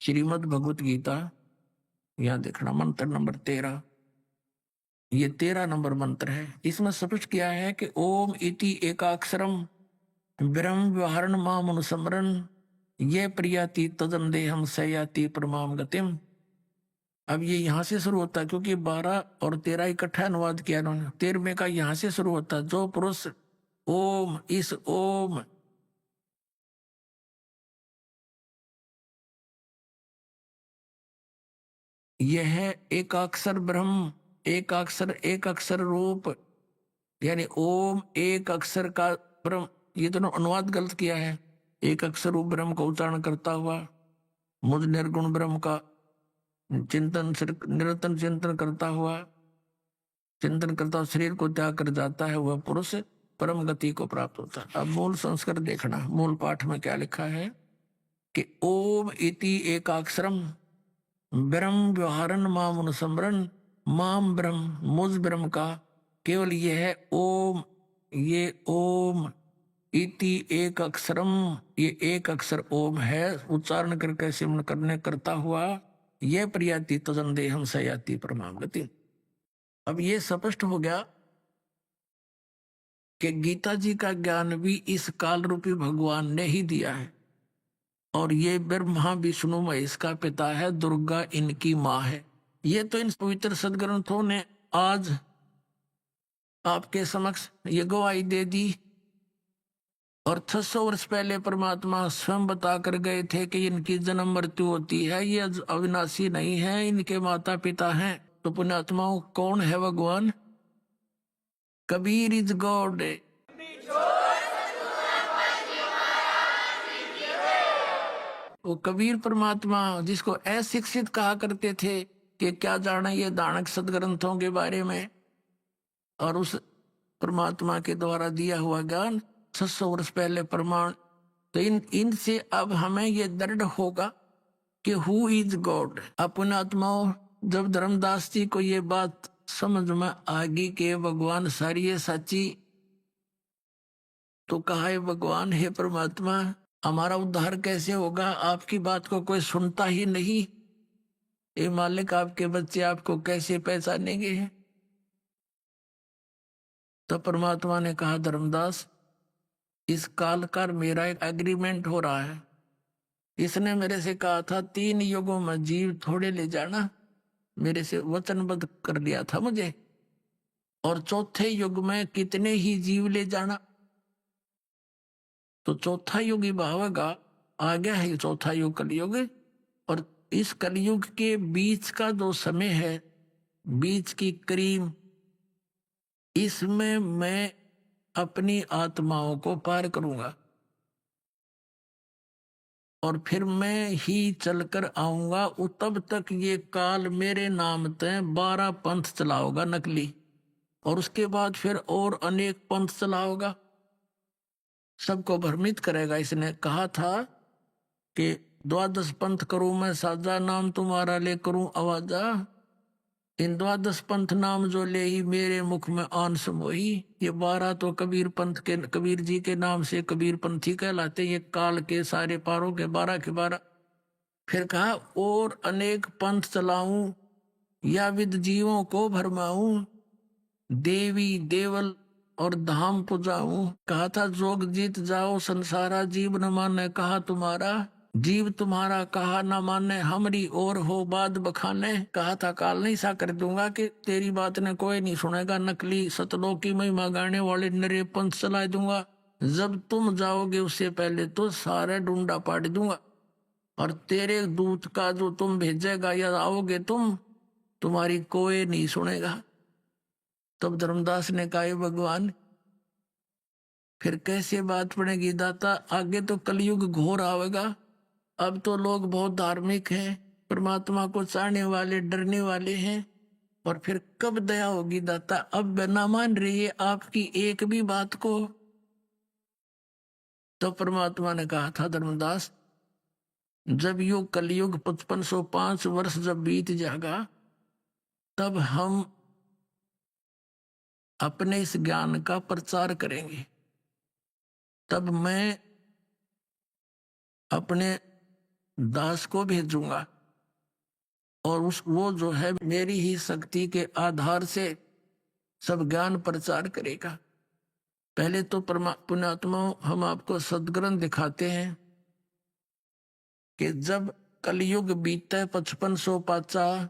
श्रीमद् भगवत गीता, यहां देखना मंत्र नंबर 13। ये 13 नंबर मंत्र है। इसमें स्पष्ट किया है कि ओम इति एकाक्षरम ब्रह्म व्यवहारण माम अनुस्मरण ये प्रियाति तदम देहम सयाति परमाम गतिम। अब ये यहां से शुरू होता है, क्योंकि 12 और 13 इकट्ठा अनुवाद किया उन्होंने। 13वें का यहां से शुरू होता है। जो पुरुष ओम, इस ओम यह एकाक्षर ब्रह्म, एक अक्षर रूप यानी ओम एक अक्षर का ब्रह्म, ये दोनों अनुवाद गलत किया है। एक अक्षर रूप ब्रह्म का उच्चारण करता हुआ मुझ निर्गुण ब्रह्म का निरंतर चिंतन करता शरीर को त्याग कर जाता है, वह पुरुष परम गति को प्राप्त होता है। अब मूल संस्कृत देखना, मूल पाठ में क्या लिखा है कि ओम इति एकाक्षरम ब्रह्म व्यवहारन माम अनुस्मरण माम ब्रह्म, मुझ ब्रह्म का केवल यह है ओम, ये ओम इति एक अक्षरम, ये एक अक्षर ओम है। उच्चारण करके सिमरण करने करता हुआ यह प्रियाति तदन देहम सयाति परमाम गति। अब ये स्पष्ट हो गया कि गीता जी का ज्ञान भी इस काल रूपी भगवान ने ही दिया है, और ये ब्रह्मा विष्णु महेश का पिता है, दुर्गा इनकी माँ है। ये तो इन पवित्र सदग्रंथों ने आज आपके समक्ष ये गवाही दे दी, और 600 वर्ष पहले परमात्मा स्वयं बता कर गए थे कि इनकी जन्म मृत्यु होती है, ये अविनाशी नहीं है, इनके माता पिता हैं। तो पुण्यात्माओं कौन है भगवान? Kabir is God. वो कबीर परमात्मा जिसको अशिक्षित कहा करते थे कि क्या जाना ये दानक सदग्रंथों के बारे में, और उस परमात्मा के द्वारा दिया हुआ ज्ञान 600 वर्ष पहले प्रमाण। तो इनसे अब हमें ये दृढ़ होगा कि हु इज गॉड। अपने आत्माओं जब धर्मदास जी को ये बात समझ में आ गई कि भगवान सारी है सच्ची, तो कहा है भगवान हे परमात्मा हमारा उद्धार कैसे होगा? आपकी बात को कोई सुनता ही नहीं। ये मालिक आपके बच्चे आपको कैसे पहचानेंगे? तो परमात्मा ने कहा, धर्मदास इस काल का मेरा एक एग्रीमेंट हो रहा है। इसने मेरे से कहा था 3 युगों में जीव थोड़े ले जाना, मेरे से वचनबद्ध कर लिया था मुझे, और चौथे युग में कितने ही जीव ले जाना। तो चौथा युग ही भावेगा, आ गया है चौथा युग कलयुग। और इस कलयुग के बीच का जो समय है, बीच की क्रीम, इसमें मैं अपनी आत्माओं को पार करूंगा और फिर मैं ही चलकर आऊंगा। तब तक ये काल मेरे नाम तय 12 पंथ चलाओगा नकली, और उसके बाद फिर और अनेक पंथ चलाओगा, सबको भ्रमित करेगा। इसने कहा था कि 12 पंथ करूं मैं साजा, नाम तुम्हारा ले करूं आवाजा। इन 12 पंथ नाम जो ले ही मेरे मुख में आन समोही। ये 12 तो कबीर पंथ के, कबीर जी के नाम से कबीर पंथी कहलाते। ये काल के सारे पारों के 12 के 12। फिर कहा और अनेक पंथ चलाऊं या विद जीवों को भरमाऊं, देवी देवल और धाम पुजाऊं। कहा था जोग जीत जाओ संसारा, जीव न माने कहा तुम्हारा, जीव तुम्हारा कहा न माने हमरी और हो बाद बखाने। कहा था काल नहीं सा कर दूंगा कि तेरी बात ने कोई नहीं सुनेगा, नकली सतलों की महिमा गाने वाले नरे पंथ चला दूंगा। जब तुम जाओगे उससे पहले तो सारे डूंडा पाट दूंगा, और तेरे दूत का जो तुम भेजेगा या आओगे तुम, तुम्हारी कोई नहीं सुनेगा। तब धर्मदास ने कहा भगवान फिर कैसे बात पड़ेगी दाता, आगे तो कलयुग घोर आवेगा। अब तो लोग बहुत धार्मिक हैं, परमात्मा को चाहने वाले, डरने वाले हैं, और फिर कब दया होगी दाता। अब न मान रही है आपकी एक भी बात को। तो परमात्मा ने कहा था धर्मदास जब युग कलयुग 5505 वर्ष जब बीत जाएगा, तब हम अपने इस ज्ञान का प्रचार करेंगे। तब मैं अपने दास को भेजूंगा, और वो जो है मेरी ही शक्ति के आधार से सब ज्ञान प्रचार करेगा। पहले तो पुण्यात्मा हम आपको सदग्रंथ दिखाते हैं कि जब कलयुग बीते 5505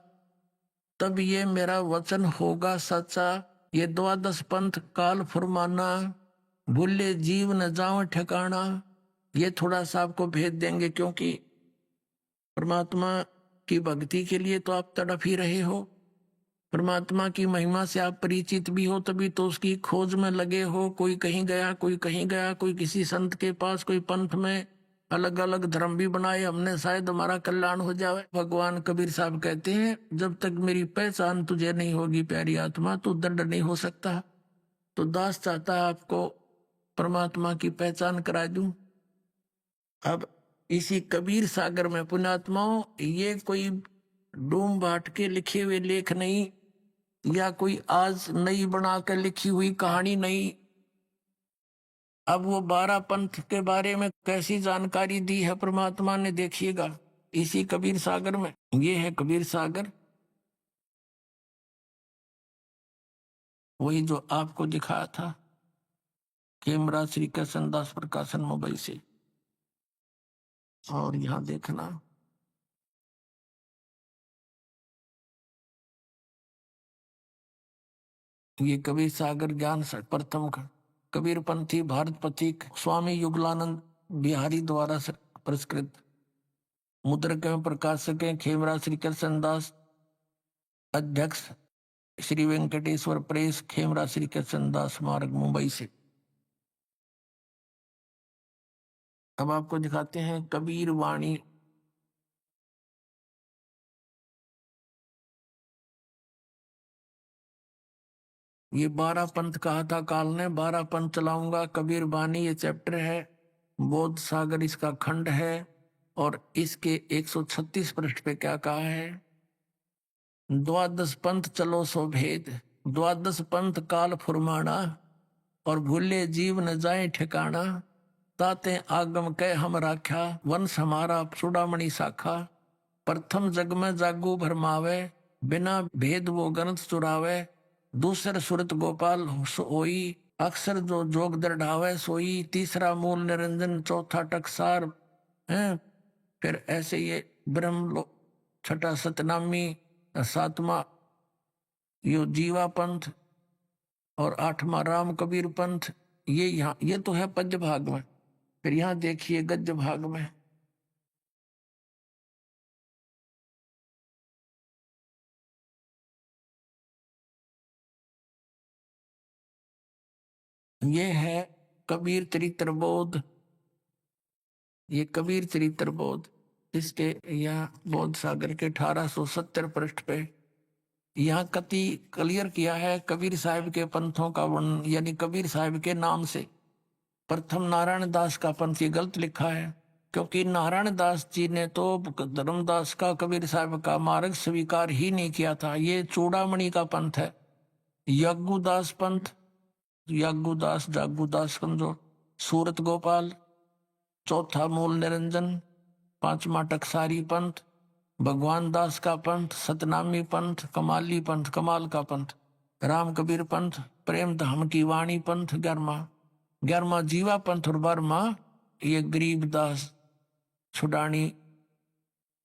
तब ये मेरा वचन होगा सच्चा। ये 12 पंथ काल फरमाना, भूले जीव न जाओ ठिकाना। ये थोड़ा सा आपको भेज देंगे, क्योंकि परमात्मा की भक्ति के लिए तो आप तड़प ही रहे हो, परमात्मा की महिमा से आप परिचित भी हो, तभी तो उसकी खोज में लगे हो। कोई कहीं गया, कोई कहीं गया, कोई किसी संत के पास, कोई पंथ में, अलग अलग धर्म भी बनाए हमने, शायद हमारा कल्याण हो जाए। भगवान कबीर साहब कहते हैं जब तक मेरी पहचान तुझे नहीं होगी प्यारी आत्मा, तो दंड नहीं हो सकता। तो दास चाहता है आपको परमात्मा की पहचान करा दूं। अब इसी कबीर सागर में पुण्यात्माओं, ये कोई डूम बाट के लिखे हुए लेख नहीं, या कोई आज नई बना कर लिखी हुई कहानी नहीं। अब वो 12 पंथ के बारे में कैसी जानकारी दी है परमात्मा ने, देखिएगा इसी कबीर सागर में। ये है कबीर सागर, वही जो आपको दिखाया था खेमराज श्री कृष्णदास प्रकाशन मुंबई से। और यहां देखना ये कबीर सागर ज्ञान प्रथम खंड, कबीर पंथी भारत पथिक स्वामी युगलानंद बिहारी द्वारा पुरस्कृत, मुद्रक एवं प्रकाशक हैं खेमराज श्री कृष्णदास, अध्यक्ष श्री वेंकटेश्वर प्रेस, खेमराज श्री कृष्णदास स्मारक मुंबई से। अब आपको दिखाते हैं कबीर वाणी। ये 12 पंथ कहा था काल ने, 12 पंथ चलाऊंगा। कबीर वाणी ये चैप्टर है, बोध सागर इसका खंड है, और इसके 136 पृष्ठ पे क्या कहा है, 12 पंथ चलो सो भेद, 12 पंथ काल फुरमाना, और भूले जीव न जाए ठिकाना, ताते आगम कह हम राख्या, वंश हमारा चूड़ामणि शाखा, प्रथम जग में जागू भरमावे, बिना भेद वो ग्रंथ चुरावे, दूसर सुरत गोपाल सोई, अक्सर जो जोग दृढ़ावे सोई, तीसरा मूल निरंजन, चौथा टकसार है। फिर ऐसे ये ब्रह्म लोक, छठा सतनामी, सातवां यो जीवा पंथ और आठवां राम कबीर पंथ। ये यहाँ, ये तो है पद्य भाग में। फिर यहाँ देखिए गद्य भाग में, ये है कबीर चरित्र बोध। ये कबीर चरित्र बोध, इसके यहाँ बोध सागर के 1870 पृष्ठ पे यहाँ कति क्लियर किया है कबीर साहिब के पंथों का वर्णन, यानी कबीर साहिब के नाम से। प्रथम नारायण दास का पंथ, ये गलत लिखा है, क्योंकि नारायण दास जी ने तो धर्मदास का, कबीर साहिब का मार्ग स्वीकार ही नहीं किया था। ये चूड़ामणि का पंथ है। यज्ञुदास पंथ, यज्ञुदास जागुदास समझो, सूरत गोपाल, चौथा मूल निरंजन, पांचवा टकसारी पंथ, भगवान दास का पंथ, सतनामी पंथ, कमाली पंथ, कमाल का पंथ, राम कबीर पंथ, प्रेम धाम की वाणी पंथ, 11वां जीवा पंथ और 12वां ये गरीबदास छुडानी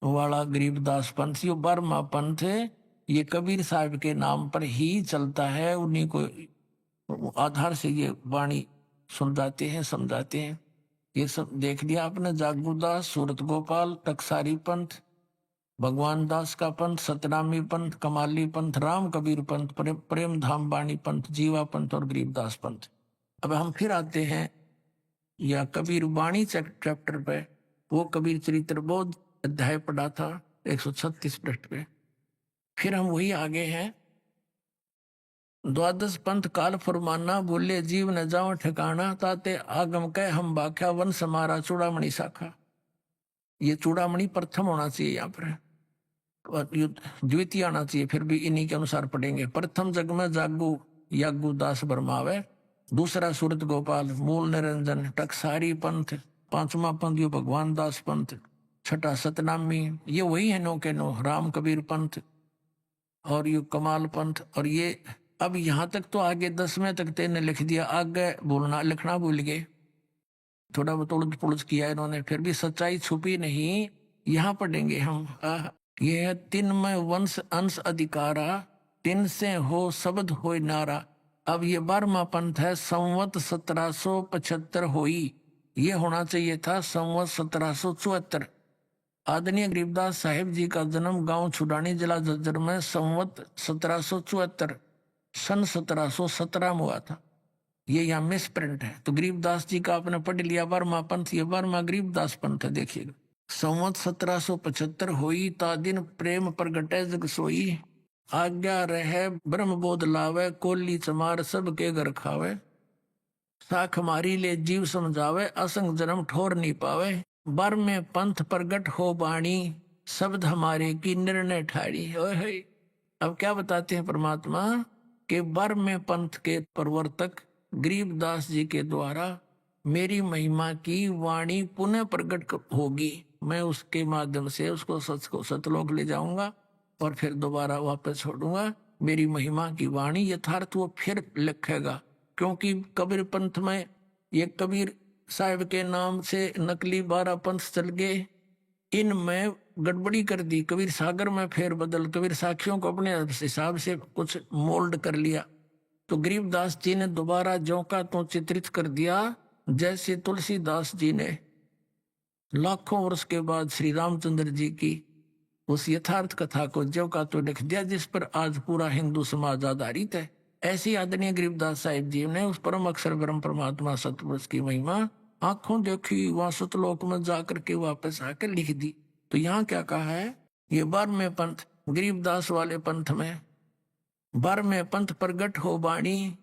वाला गरीबदास पंथ। ये 12वां पंथ ये कबीर साहिब के नाम पर ही चलता है। उन्हीं को आधार से ये वाणी सुलझाते हैं, समझाते हैं। ये सब देख लिया आपने, जागुदास, सूरत गोपाल, टकसारी पंथ, भगवान दास का पंथ, सतनामी पंथ, कमाली पंथ, राम कबीर पंथ, प्रेम धाम वाणी पंथ, जीवा पंथ और गरीबदास पंथ। अब हम फिर आते हैं या कबीर वाणी चैप्टर पे। वो कबीर चरित्र बोध अध्याय पढ़ा था 136 पृष्ठ पे। फिर हम वही आगे हैं। द्वादश पंथ काल फरमाना, बोले जीव न जाओ ठिकाना, ताते आगम कह हम बाख्या, वन समारा चूड़ामणि शाखा। ये चूड़ामणि प्रथम होना चाहिए यहाँ पर, द्वितीय आना चाहिए, फिर भी इन्हीं के अनुसार पढ़ेंगे। प्रथम जग में जागू यागू दास बरमावे, दूसरा सूरत गोपाल, मूल निरंजन, टकसारी पंथ, पांचवा पंथ यो भगवान दास पंथ, छठा सतनामी, ये वही है नो के नो, राम कबीर पंथ और ये कमाल पंथ। और ये अब यहाँ तक तो आगे 10वें तक तेने लिख दिया, आगे बोलना लिखना भूल गए, थोड़ा बहुत उलझ पुलझ किया इन्होंने, फिर भी सच्चाई छुपी नहीं। यहाँ पढ़ेंगे हम। ये है तिन में वंश अंश अधिकारा, तिन से हो शब्द हो नारा। अब ये 12वां पंथ है, संवत 1775 होई, ये होना चाहिए था संवत 1774। आदरणीय गरीबदास साहिब जी का जन्म गांव छुडानी जिला झज्जर में संवत 1774 सन 1717 में हुआ था। ये यहाँ मिस प्रिंट है, तो गरीबदास जी का आपने पढ़ लिया 12वां पंथ, ये 12वां गरीबदास पंथ है। देखिएगा, संवत 1775 होई, ता दिन प्रेम प्रगटे जग सोई, आज्ञा रहे ब्रह्म बोध लावे, कोली चमार सब के घर खावे, साख मारी ले जीव समझावे, असंग जन्म ठोर नहीं पावे, बर में पंथ प्रगट हो बाणी, शब्द हमारे की निर्णय ठाड़ी। अब क्या बताते हैं परमात्मा के बर में पंथ के प्रवर्तक गरीबदास जी के द्वारा मेरी महिमा की वाणी पुनः प्रकट होगी। मैं उसके माध्यम से उसको सच को सतलोक ले जाऊंगा और फिर दोबारा वापस छोड़ूंगा। मेरी महिमा की वाणी यथार्थ वो फिर लिखेगा, क्योंकि कबीर पंथ में ये कबीर साहिब के नाम से नकली 12 पंथ चल गए, इनमें गड़बड़ी कर दी, कबीर सागर में फेर बदल, कबीर साखियों को अपने हिसाब से कुछ मोल्ड कर लिया। तो गरीबदास जी ने दोबारा ज्यों का तो चित्रित कर दिया, जैसे तुलसीदास जी ने लाखों वर्ष के बाद श्री रामचंद्र जी की उस यथार्थ कथा को ज्यों का तो लिख दिया, जिस पर आज पूरा हिंदू समाज आधारित है। ऐसी आदरणीय गरीबदास साहिब जी ने उस परम अक्षर ब्रह्म परमात्मा सतपुरुष की महिमा आंखों देखी, वहां सतलोक में जाकर के वापस आकर लिख दी। तो यहाँ क्या कहा है, ये 12वें पंथ गरीबदास वाले पंथ में 12वें पंथ प्रगट हो बाणी,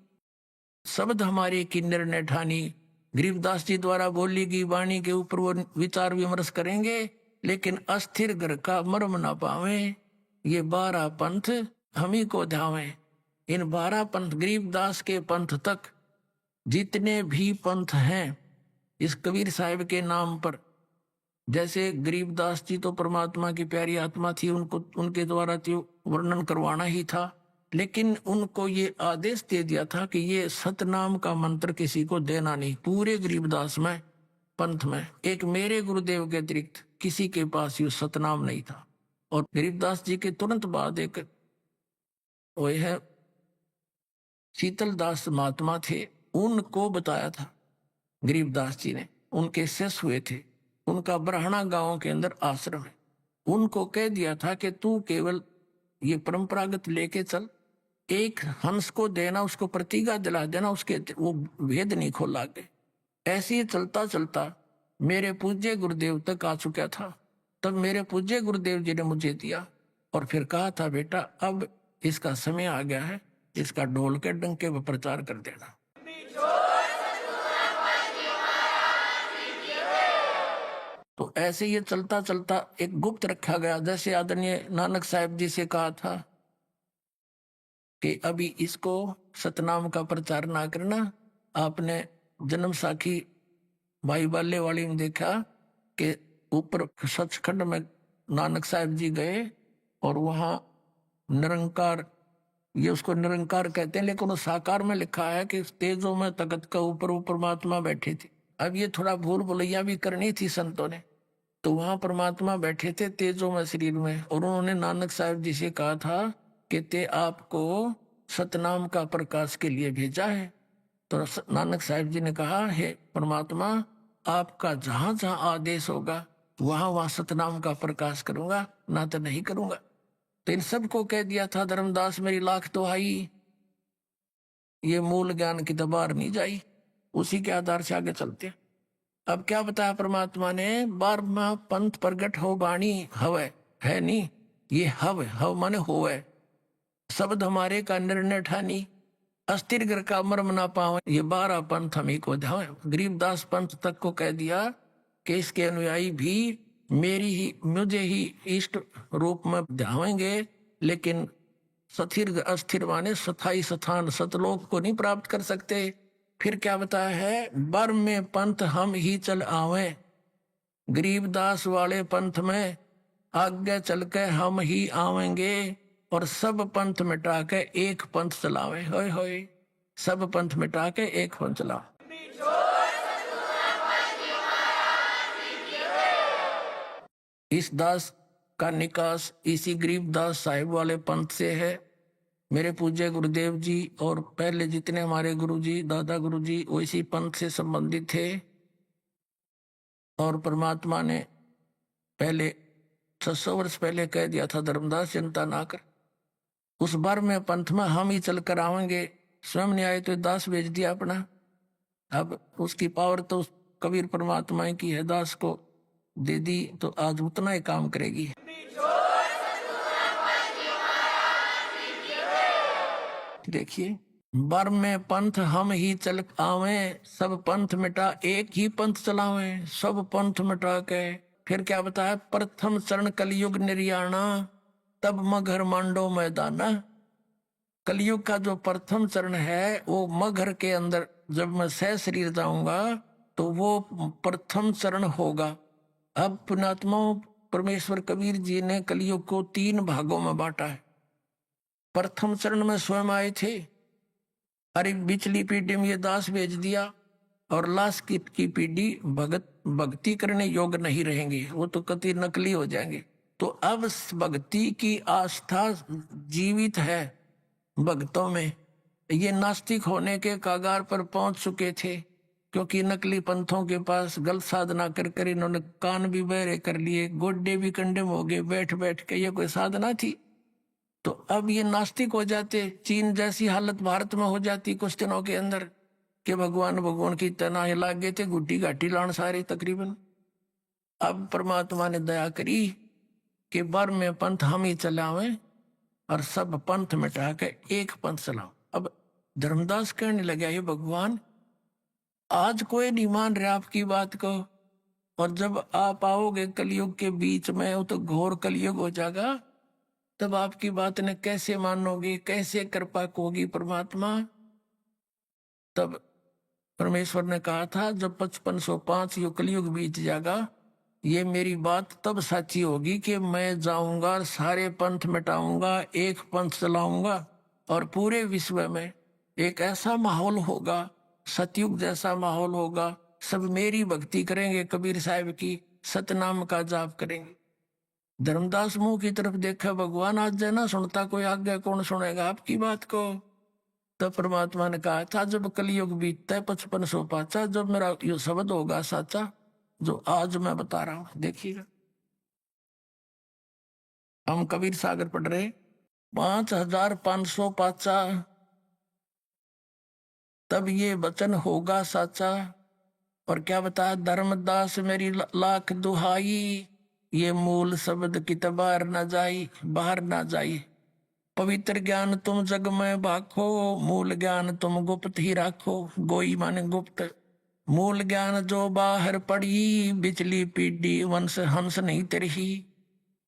शब्द हमारे की निर्णय ठानी। गरीबदास जी द्वारा बोली गई वाणी के ऊपर वो विचार विमर्श करेंगे, लेकिन अस्थिर घर का मर्म ना पावे। ये 12 पंथ हम ही को ध्यावे। इन 12 पंथ गरीबदास के पंथ तक जितने भी पंथ हैं इस कबीर साहिब के नाम पर, जैसे गरीबदास जी तो परमात्मा की प्यारी आत्मा थी, उनको उनके द्वारा तो वर्णन करवाना ही था। लेकिन उनको ये आदेश दे दिया था कि ये सतनाम का मंत्र किसी को देना नहीं। पूरे गरीबदास में पंथ में एक मेरे गुरुदेव के अतिरिक्त किसी के पास ये सतनाम नहीं था। और गरीबदास जी के तुरंत बाद एक वो है शीतलदास महात्मा थे, उनको बताया था गरीबदास जी ने, उनके शिष्य हुए थे, उनका ब्राह्मणा गांव के अंदर आश्रम है। उनको कह दिया था कि तू केवल ये परंपरागत लेके चल, एक हंस को देना, उसको प्रतिज्ञा दिला देना, उसके वो भेद नहीं खोला गए। ऐसे ही चलता चलता मेरे पूज्य गुरुदेव तक आ चुका था। तब मेरे पूज्य गुरुदेव जी ने मुझे दिया और फिर कहा था, बेटा अब इसका समय आ गया है, इसका ढोल के डंके पर प्रचार कर देना। तो ऐसे ये चलता चलता एक गुप्त रखा गया, जैसे आदरणीय नानक साहब जी से कहा था कि अभी इसको सतनाम का प्रचार ना करना। आपने जन्म साखी भाई बाले वाली में देखा कि ऊपर सचखंड में नानक साहब जी गए और वहां निरंकार, ये उसको निरंकार कहते हैं, लेकिन वो साकार में लिखा है कि तेजों में तकत का ऊपर ऊपर परमात्मा बैठे थे। अब ये थोड़ा भूल भुलैया भी करनी थी संतों ने, तो वहां परमात्मा बैठे थे तेजों में शरीर में, और उन्होंने नानक साहब जी से कहा था कि ते आपको सतनाम का प्रकाश के लिए भेजा है। तो नानक साहब जी ने कहा, हे परमात्मा, आपका जहां जहां आदेश होगा वहां वहां सतनाम का प्रकाश करूंगा, ना तो नहीं करूंगा। तो इन सबको कह दिया था धर्मदास मेरी लाख तो आई, ये मूल ज्ञान की दबार नहीं जाई, उसी के आधार से आगे चलते। अब क्या बताया परमात्मा ने, 12वां पंथ प्रगट हो बाणी हवै, है नहीं, ये हव माने होवे, शब्द हमारे का निर्णय ठानी, अस्थिर ग्रह का मर्म ना पावे, ये 12 पंथ हम ही को ध्यान। गरीबदास पंथ तक को कह दिया कि इसके अनुयायी भी मुझे ही इष्ट रूप में ध्यावेंगे, लेकिन स्थिर अस्थिर माने स्थाई स्थान सतलोक को नहीं प्राप्त कर सकते। फिर क्या बताया है, बर में पंथ हम ही चल आवे, गरीबदास वाले पंथ में आगे चल के हम ही आवेंगे, और सब पंथ मिटा के एक पंथ चलावे। होय होय, सब पंथ मिटा के एक पंथ चलाओ। इस दास का निकास इसी गरीबदास साहिब वाले पंथ से है। मेरे पूज्य गुरुदेव जी और पहले जितने हमारे गुरुजी दादा गुरुजी वो इसी पंथ से संबंधित थे, और परमात्मा ने पहले 600 वर्ष पहले कह दिया था, धर्मदास चिंता ना कर, उस बार में पंथ में हम ही चल कर आवेंगे। स्वयं ने आए तो दास भेज दिया अपना। अब उसकी पावर तो कबीर परमात्मा की है, दास को दे दी तो आज उतना ही काम करेगी। देखिए, बर में पंथ हम ही चल आवे, सब पंथ मिटा एक ही पंथ चलावे, सब पंथ मिटा के। फिर क्या बताया, प्रथम चरण कलयुग निर्याणा, तब मगर मांडो मैदाना। कलयुग का जो प्रथम चरण है वो मगर के अंदर जब मैं सह शरीर जाऊंगा तो वो प्रथम चरण होगा। अब पुण्यात्मा परमेश्वर कबीर जी ने कलयुग को 3 भागों में बांटा है। प्रथम चरण में स्वयं आए थे, अरे बिचली पीढ़ी में ये दास भेज दिया, और लास्ट की पीढ़ी भक्ति करने योग्य नहीं रहेंगे, वो तो कति नकली हो जाएंगे। तो अब भक्ति की आस्था जीवित है भक्तों में। ये नास्तिक होने के कागार पर पहुंच चुके थे, क्योंकि नकली पंथों के पास गलत साधना कर कर इन्होंने कान भी बहरे कर लिए, गोड्डे भी कंडेम हो गए बैठ बैठ के, ये कोई साधना थी? तो अब ये नास्तिक हो जाते। चीन जैसी हालत भारत में हो जाती कुछ दिनों के अंदर कि भगवान की तना लाग गए थे, गुड्डी घाटी लाण सारे तकरीबन। अब परमात्मा ने दया करी कि बर में पंथ हम ही चलावे और सब पंथ मिटा के एक पंथ चलाओ। अब धर्मदास कहने लगा, ये भगवान आज कोई नहीं मान रहा आपकी बात को, और जब आप आओगे कलयुग के बीच में, वो तो घोर कलयुग हो जाएगा, तब आपकी बात ने कैसे मानोगे, कैसे कृपा होगी परमात्मा? तब परमेश्वर ने कहा था, जब 5505 युग कलयुग बीत जाएगा, ये मेरी बात तब सच्ची होगी कि मैं जाऊंगा, सारे पंथ मिटाऊंगा, एक पंथ चलाऊंगा। और पूरे विश्व में एक ऐसा माहौल होगा, सतयुग जैसा माहौल होगा। सब मेरी भक्ति करेंगे, कबीर साहब की सतनाम का जाप करेंगे। धर्मदास मुंह की तरफ देखा, भगवान आज ना सुनता कोई आज्ञा कौन सुनेगा आपकी बात को। तब परमात्मा ने कहा था, जब कलयुग बीतता है 5500 पाचा, जब मेरा ये शब्द होगा साचा, जो आज मैं बता रहा हूं, देखिएगा। हम कबीर सागर पढ़ रहे 5500 पाचा, तब ये वचन होगा साचा। और क्या बताया, धर्मदास मेरी लाख दुहाई, ये मूल शब्द की बाहर न जाई, बाहर ना जाई। पवित्र ज्ञान तुम जग में बाखो, मूल ज्ञान तुम गुप्त ही राखो। गोई माने गुप्त, मूल ज्ञान जो बाहर पड़ी, बिचली पीढ़ी वंश हंस नहीं तरही।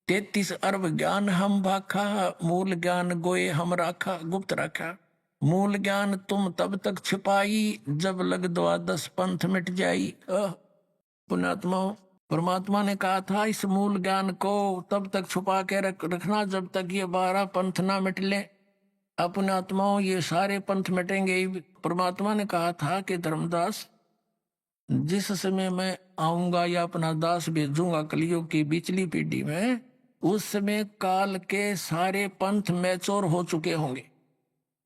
33 अरब ज्ञान हम भाखा, मूल ज्ञान गोए हम राखा, गुप्त रखा। मूल ज्ञान तुम तब तक छिपाई, जब लग 12 पंथ मिट जाई। पुण्यात्मा, परमात्मा ने कहा था इस मूल ज्ञान को तब तक छुपा के रखना जब तक ये 12 पंथ ना मिट ले। अपने आत्माओं ये सारे पंथ मिटेंगे। परमात्मा ने कहा था कि धर्मदास, जिस समय मैं आऊंगा या अपना दास भेजूंगा कलयुग की बिचली पीढ़ी में, उस समय काल के सारे पंथ मैच्योर हो चुके होंगे।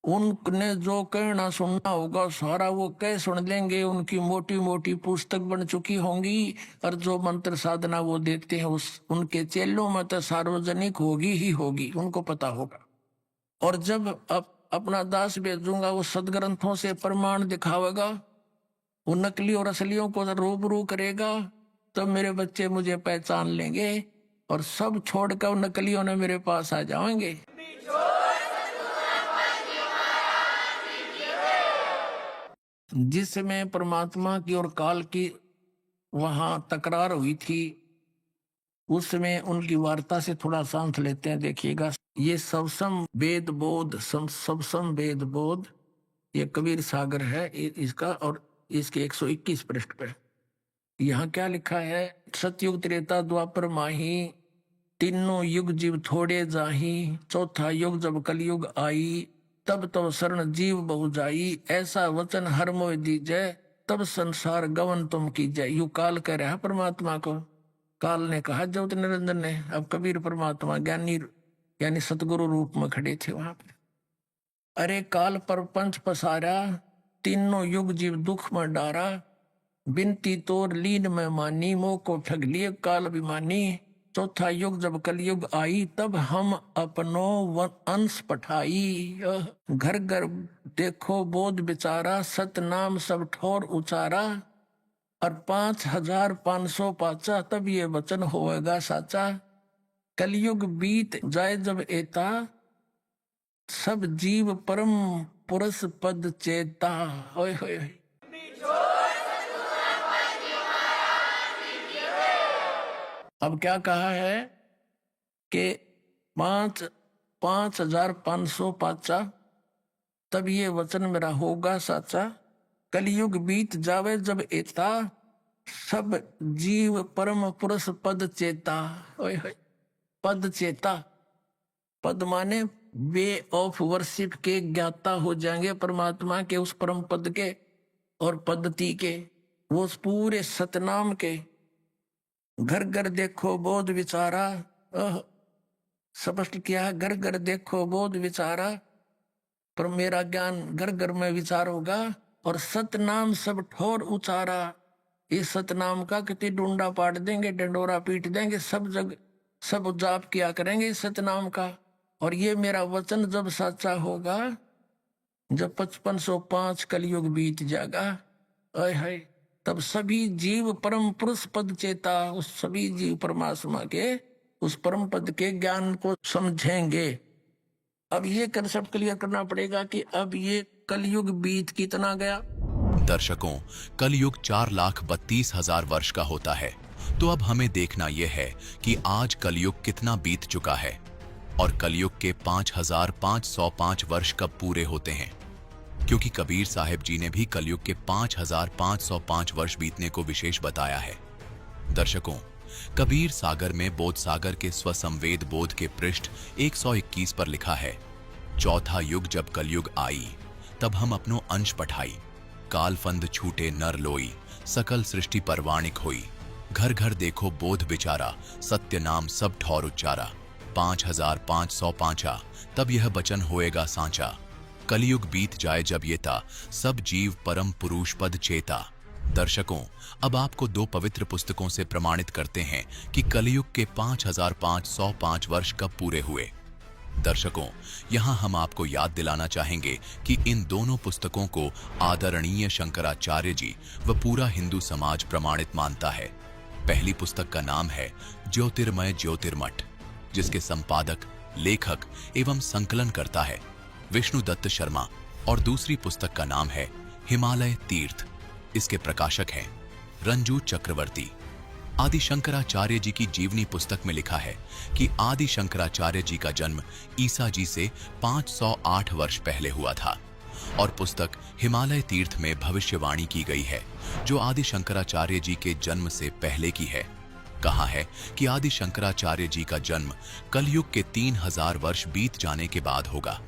उनने जो कहना सुनना होगा सारा वो कह सुन लेंगे, उनकी मोटी मोटी पुस्तक बन चुकी होंगी। और जो मंत्र साधना वो देखते हैं उनके चेलों में तो सार्वजनिक होगी ही होगी, उनको पता होगा। और जब अपना दास भेजूंगा, वो सदग्रंथों से प्रमाण दिखावेगा, वो नकली और असलियों को रूबरू करेगा, तब मेरे बच्चे मुझे पहचान लेंगे और सब छोड़कर नकलियों ने मेरे पास आ जाएंगे। जिस समय परमात्मा की और काल की वहां तकरार हुई थी, उस समय उनकी वार्ता से थोड़ा सांस लेते हैं। देखिएगा, ये सबसम वेद बोध, सबसम वेद बोध, ये कबीर सागर है इसका, और इसके 121 पृष्ठ पे यहाँ क्या लिखा है, सतयुग त्रेता द्वापर माही, तीनों युग जीव थोड़े जाही, चौथा युग जब कलयुग आई, तब तो शरण जीव बहु जाई, ऐसा वचन हर मोह दीजय, तब संसार गवन तुम कीजय। यू काल कह रहा है परमात्मा को। काल ने कहा ज्योत निरंजन ने। अब कबीर परमात्मा ज्ञानी यानी सतगुरु रूप में खड़े थे वहां पे। अरे काल पर पंच पसारा, तीनों युग जीव दुख में डारा, बिनती तोर लीन में मानी, मोह को ठग लिए काल अभिमानी। चौथा युग जब कलयुग आई, तब हम अपनो अंश पठाई, घर घर देखो बोध बिचारा, सतनाम सब ठोर उचारा। और 5500 पाचा, तब ये वचन होएगा साचा। कलयुग बीत जाए जब एता, सब जीव परम पुरुष पद चेता। ओए होए होए। अब क्या कहा है कि 5500 पाचा, तब ये वचन मेरा होगा साचा। कलयुग बीत जावे जब एता, सब जीव परम पुरुष पद चेता। ओए होए। पद चेता, पद माने वे ऑफ वर्शिप के ज्ञाता हो जाएंगे परमात्मा के, उस परम पद के और पद्धति के, वो पूरे सतनाम के। घर घर देखो बोध विचारा, स्पष्ट किया, घर घर देखो बोध विचारा, पर मेरा ज्ञान घर घर में विचार होगा। और सतनाम सब ठोर उचारा, इस सतनाम का कितनी डूंडा पाट देंगे, डंडोरा पीट देंगे, सब जग सब जाप किया करेंगे इस सतनाम का। और ये मेरा वचन जब सच्चा होगा, जब 5505 कलयुग बीत जाएगा, अय है, तब सभी जीव परम पुरुष पद चेता, उस सभी जीव परमात्मा के उस परम पद के ज्ञान को समझेंगे। अब ये कंसेप्ट क्लियर करना पड़ेगा कि अब ये कलयुग बीत कितना गया। दर्शकों, कलयुग 4,32,000 वर्ष का होता है। तो अब हमें देखना यह है कि आज कलयुग कितना बीत चुका है और कलयुग के 5,505 वर्ष कब पूरे होते हैं, क्योंकि कबीर साहिब जी ने भी कलयुग के 5,505 वर्ष बीतने को विशेष बताया है। दर्शकों, कबीर सागर में बोध सागर के स्वसंवेद बोध के पृष्ठ 121 पर लिखा है, चौथा युग जब कलयुग आई, तब हम अपनो अंश पठाई। कालफंद छूटे नर लोई, सकल सृष्टि परवाणिक होई। घर घर देखो बोध विचारा, सत्य नाम सब ठौर उच्चारा। 5505 तब यह बचन होएगा सांचा। कलयुग बीत जाए जब ये ता, सब जीव परम पुरुष पद चेता। दर्शकों, अब आपको 2 पवित्र पुस्तकों से प्रमाणित करते हैं कि कलयुग के 5505 वर्ष कब पूरे हुए। दर्शकों, यहां हम आपको याद दिलाना चाहेंगे कि इन दोनों पुस्तकों को आदरणीय शंकराचार्य जी व पूरा हिंदू समाज प्रमाणित मानता है। पहली पुस्तक का नाम है ज्योतिर्मय ज्योतिर्मठ, जिसके संपादक, लेखक एवं संकलन करता है विष्णुदत्त शर्मा, और दूसरी पुस्तक का नाम है हिमालय तीर्थ, इसके प्रकाशक हैं रंजू चक्रवर्ती। आदि शंकराचार्य जी की जीवनी पुस्तक में लिखा है कि आदि शंकराचार्य जी का जन्म ईसा जी से 508 वर्ष पहले हुआ था, और पुस्तक हिमालय तीर्थ में भविष्यवाणी की गई है जो आदि शंकराचार्य जी के जन्म से पहले की है। कहा है कि आदि शंकराचार्य जी का जन्म कलयुग के 3000 वर्ष बीत जाने के बाद होगा।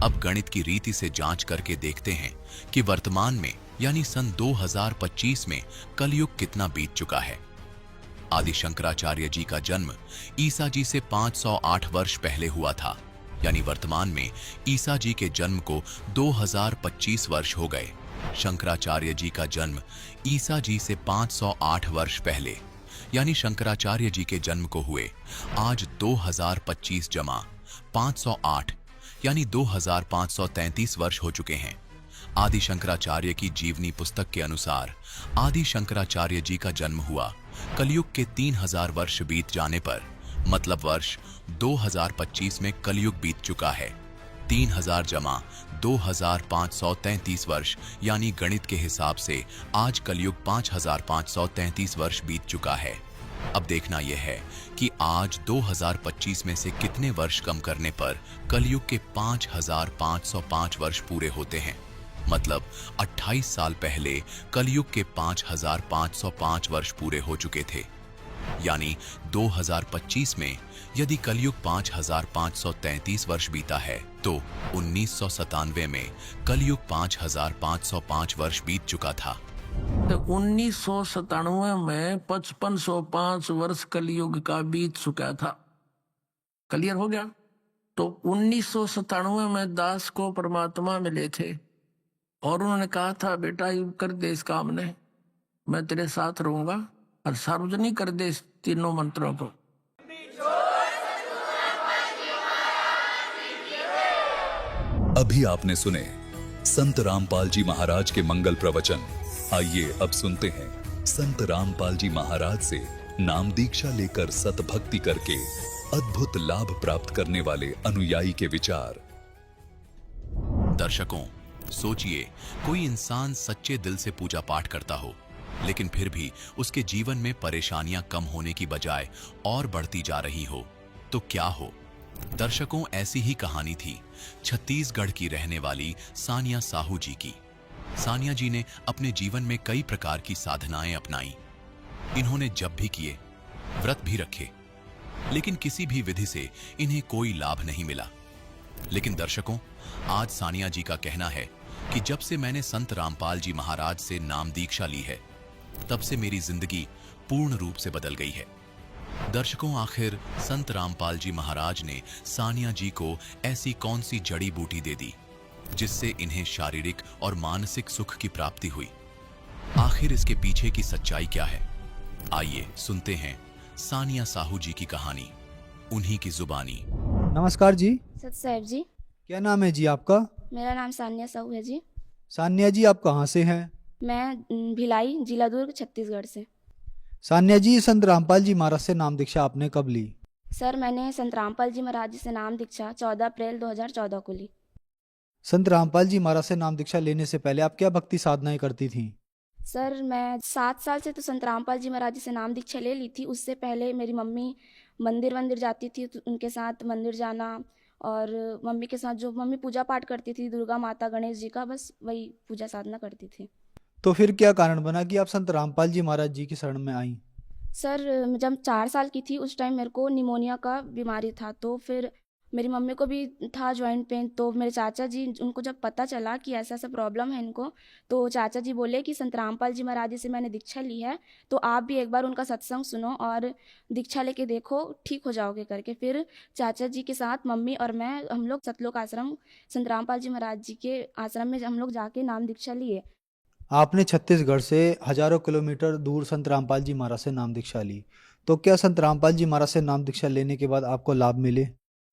अब गणित की रीति से जांच करके देखते हैं कि वर्तमान में यानी सन 2025 में कलयुग कितना बीत चुका है। आदि शंकराचार्य जी का जन्म ईसा जी से 508 वर्ष पहले हुआ था, यानी वर्तमान में ईसा जी के जन्म को 2025 वर्ष हो गए। शंकराचार्य जी का जन्म ईसा जी से 508 वर्ष पहले, यानी शंकराचार्य जी के जन्म को हुए आज 2025 जमा 508 यानी 2533 वर्ष हो चुके हैं। आदि शंकराचार्य की जीवनी पुस्तक के अनुसार आदि शंकराचार्य जी का जन्म हुआ कलयुग के 3000 वर्ष बीत जाने पर, मतलब वर्ष 2025 में कलयुग बीत चुका है। 3000 जमा 2533 वर्ष, यानी गणित के हिसाब से आज कलयुग 5533 वर्ष बीत चुका है। अब देखना यह है कि आज 2025 में से कितने वर्ष कम करने पर कलयुग के 5505 वर्ष पूरे होते हैं। मतलब 28 साल पहले कलयुग के 5505 वर्ष पूरे हो चुके थे। यानी 2025 में यदि कलयुग 5533 वर्ष बीता है तो 1997 में कलयुग 5505 वर्ष बीत चुका था। तो 1997 में 5505 वर्ष कलयुग का बीत चुका था। क्लियर हो गया? तो 1997 में दास को परमात्मा मिले थे और उन्होंने कहा था, बेटा ये कर दे इस काम ने, मैं तेरे साथ रहूंगा, और सार्वजनिक कर दे इस तीनों मंत्रों को। अभी आपने सुने संत रामपाल जी महाराज के मंगल प्रवचन। आइए अब सुनते हैं संत रामपाल जी महाराज से नाम दीक्षा लेकर सतभक्ति करके अद्भुत लाभ प्राप्त करने वाले अनुयायी के विचार। दर्शकों, सोचिए कोई इंसान सच्चे दिल से पूजा पाठ करता हो, लेकिन फिर भी उसके जीवन में परेशानियां कम होने की बजाय और बढ़ती जा रही हो, तो क्या हो? दर्शकों, ऐसी ही कहानी थी छत्तीसगढ़ की रहने वाली सानिया साहू जी की। सानिया जी ने अपने जीवन में कई प्रकार की साधनाएं अपनाई। इन्होंने जप भी किए, व्रत भी रखे, लेकिन किसी भी विधि से इन्हें कोई लाभ नहीं मिला। लेकिन दर्शकों, आज सानिया जी का कहना है कि जब से मैंने संत रामपाल जी महाराज से नाम दीक्षा ली है, तब से मेरी जिंदगी पूर्ण रूप से बदल गई है। दर्शकों, आखिर संत रामपाल जी महाराज ने सानिया जी को ऐसी कौन सी जड़ी बूटी दे दी जिससे इन्हें शारीरिक और मानसिक सुख की प्राप्ति हुई? आखिर इसके पीछे की सच्चाई क्या है? आइए सुनते हैं सानिया साहू जी की कहानी, उन्हीं की जुबानी। नमस्कार जी। सत साहेब जी। क्या नाम है जी आपका? मेरा नाम सानिया साहू है जी। सान्या जी, आप कहाँ से हैं? मैं भिलाई, जिला दुर्ग, छत्तीसगढ़ से। सान्या जी, संत रामपाल जी महाराज से नाम दीक्षा आपने कब ली? सर, मैंने संत रामपाल जी महाराज जी से नाम दीक्षा 14 अप्रैल 2014 को ली। संत रामपाल जी महाराज से नाम दीक्षा लेने से पहले आप क्या भक्ति साधनाएं करती थीं? सर, मैं 7 साल से तो संत रामपाल जी महाराज जी से नाम दीक्षा ले ली थी। उससे पहले मेरी मम्मी मंदिर जाती थी, तो उनके साथ मंदिर जाना, और मम्मी के साथ जो मम्मी पूजा पाठ करती थी दुर्गा माता, गणेश जी का, बस वही पूजा साधना करती थी। तो फिर क्या कारण बना कि आप संत रामपाल जी महाराज जी की शरण में आईं? सर, जब 4 साल की थी उस टाइम मेरे को निमोनिया का बीमारी था, तो फिर मेरी मम्मी को भी था जॉइंट पेन, तो मेरे चाचा जी उनको जब पता चला कि ऐसा ऐसा प्रॉब्लम है इनको, तो चाचा जी बोले कि संत रामपाल जी महाराज जी से मैंने दीक्षा ली है, तो आप भी एक बार उनका सत्संग सुनो और दीक्षा लेके देखो, ठीक हो जाओगे करके। फिर चाचा जी के साथ मम्मी और मैं, हम लोग सतलोक आश्रम संत रामपाल जी महाराज जी के आश्रम में हम लोग जाके नाम दीक्षा लिए। आपने छत्तीसगढ़ से हजारों किलोमीटर दूर संत रामपाल जी महाराज से नाम दीक्षा ली, तो क्या संत रामपाल जी महाराज से नाम दीक्षा लेने के बाद आपको लाभ मिले?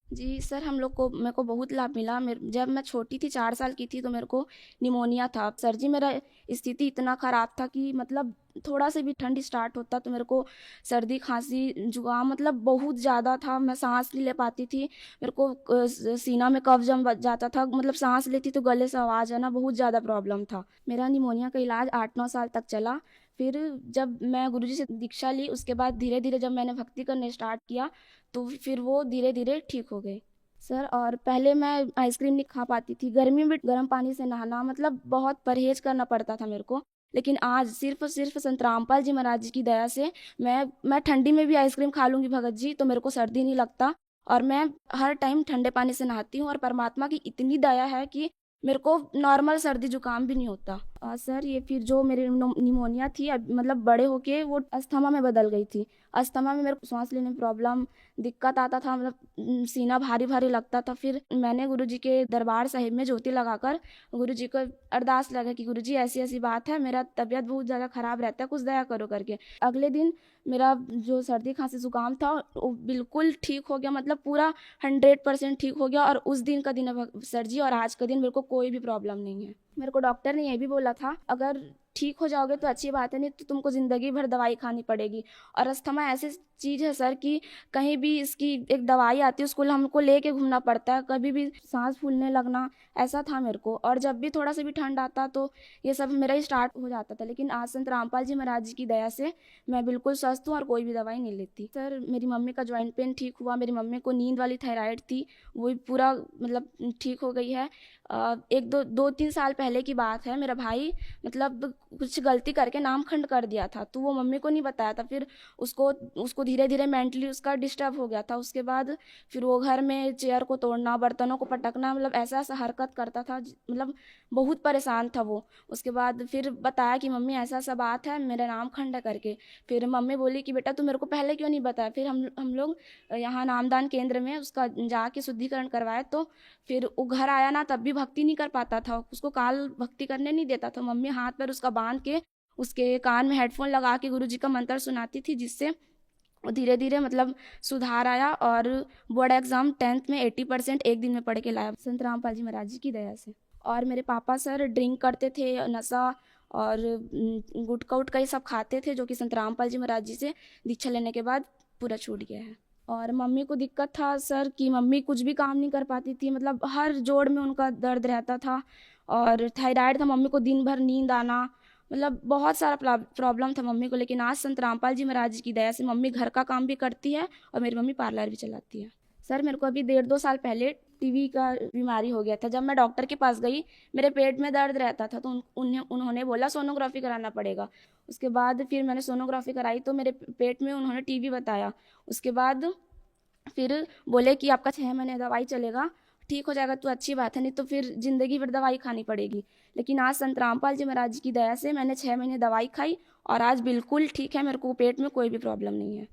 जी सर, मेरे को बहुत लाभ मिला। जब मैं छोटी थी, 4 साल की थी, तो मेरे को निमोनिया था। सर जी, मेरा स्थिति इतना ख़राब था कि मतलब थोड़ा से भी ठंड स्टार्ट होता तो मेरे को सर्दी खांसी जुकाम मतलब बहुत ज़्यादा था। मैं सांस नहीं ले पाती थी, मेरे को सीना में कफ जम जाता था, मतलब सांस लेती तो गले से आवाज़ आना, बहुत ज़्यादा प्रॉब्लम था। मेरा निमोनिया का इलाज 8-9 साल तक चला। फिर जब मैं गुरुजी से दीक्षा ली, उसके बाद धीरे धीरे जब मैंने भक्ति करने स्टार्ट किया, तो फिर वो धीरे धीरे ठीक हो गए सर। और पहले मैं आइसक्रीम नहीं खा पाती थी, गर्मी में गर्म पानी से नहाना, मतलब बहुत परहेज करना पड़ता था मेरे को। लेकिन आज सिर्फ संत रामपाल जी महाराज जी की दया से मैं ठंडी में भी आइसक्रीम खा लूँगी भगत जी, तो मेरे को सर्दी नहीं लगता, और मैं हर टाइम ठंडे पानी से नहाती हूँ। और परमात्मा की इतनी दया है कि मेरे को नॉर्मल सर्दी जुकाम भी नहीं होता। सर, ये फिर जो मेरी निमोनिया थी, मतलब बड़े होके वो अस्थमा में बदल गई थी। अस्थमा में मेरे को सांस लेने में प्रॉब्लम, दिक्कत आता था, मतलब सीना भारी भारी लगता था। फिर मैंने गुरुजी के दरबार साहिब में ज्योति लगाकर गुरुजी को अरदास लगा कि गुरुजी ऐसी ऐसी बात है, मेरा तबीयत बहुत ज़्यादा ख़राब रहता है, कुछ दया करो करके। अगले दिन मेरा जो सर्दी खांसी जुकाम था वो बिल्कुल ठीक हो गया, मतलब पूरा 100% ठीक हो गया। और उस दिन का दिन है सर जी, और आज का दिन मेरे को कोई भी प्रॉब्लम नहीं है। मेरे को डॉक्टर ने ये भी बोला था, अगर ठीक हो जाओगे तो अच्छी बात है, नहीं तो तुमको ज़िंदगी भर दवाई खानी पड़ेगी। और अस्थमा ऐसी चीज़ है सर कि कहीं भी इसकी एक दवाई आती है, उसको हमको लेके घूमना पड़ता है, कभी भी सांस फूलने लगना, ऐसा था मेरे को। और जब भी थोड़ा सा भी ठंड आता तो ये सब मेरा ही स्टार्ट हो जाता था। लेकिन आज संत रामपाल जी महाराज जी की दया से मैं बिल्कुल स्वस्थ हूँ और कोई भी दवाई नहीं लेती। सर, मेरी मम्मी का जॉइंट पेन ठीक हुआ, मेरी मम्मी को नींद वाली थायराइड थी, वो भी पूरा मतलब ठीक हो गई है। 2-3 साल पहले की बात है, मेरा भाई मतलब कुछ गलती करके नामखंड कर दिया था, तो वो मम्मी को नहीं बताया था। फिर उसको धीरे धीरे मेंटली उसका डिस्टर्ब हो गया था। उसके बाद फिर वो घर में चेयर को तोड़ना, बर्तनों को पटकना, मतलब ऐसा ऐसा हरकत करता था, मतलब बहुत परेशान था वो। उसके बाद फिर बताया कि मम्मी ऐसा ऐसा बात है, मेरा नामखंड है करके। फिर मम्मी बोली कि बेटा तू मेरे को पहले क्यों नहीं बताया। फिर हम लोग यहाँ नामदान केंद्र में उसका जाके शुद्धिकरण करवाए, तो फिर वो घर आया ना, तब भी भक्ति नहीं कर पाता था, उसको काल भक्ति करने नहीं देता था। मम्मी हाथ पर उसका बांध के उसके कान में हेडफोन लगा के गुरुजी का मंत्र सुनाती थी, जिससे वो धीरे धीरे मतलब सुधार आया। और बोर्ड एग्जाम 10th में 80% एक दिन में पढ़ के लाया, संत रामपाल जी महाराज जी की दया से। और मेरे पापा सर ड्रिंक करते थे, नशा और गुटखा उटका ये सब खाते थे, जो कि संत रामपाल जी महाराज जी से दीक्षा लेने के बाद पूरा छूट गया है। और मम्मी को दिक्कत था सर कि मम्मी कुछ भी काम नहीं कर पाती थी, मतलब हर जोड़ में उनका दर्द रहता था। और थायराइड था, मम्मी को दिन भर नींद आना, मतलब बहुत सारा प्रॉब्लम था मम्मी को। लेकिन आज संत रामपाल जी महाराज जी की दया से मम्मी घर का काम भी करती है और मेरी मम्मी पार्लर भी चलाती है। सर, मेरे को अभी 1.5-2 साल पहले टीबी का बीमारी हो गया था। जब मैं डॉक्टर के पास गई, मेरे पेट में दर्द रहता था, तो उन्होंने बोला सोनोग्राफी कराना पड़ेगा। उसके बाद फिर मैंने सोनोग्राफी कराई, तो मेरे पेट में उन्होंने टीबी बताया। उसके बाद फिर बोले कि आपका 6 महीने दवाई चलेगा, ठीक हो जाएगा तो अच्छी बात है, नहीं तो फिर ज़िंदगी भर दवाई खानी पड़ेगी। लेकिन आज संत रामपाल जी महाराज जी की दया से मैंने 6 महीने दवाई खाई और आज बिल्कुल ठीक है, मेरे को पेट में कोई भी प्रॉब्लम नहीं है।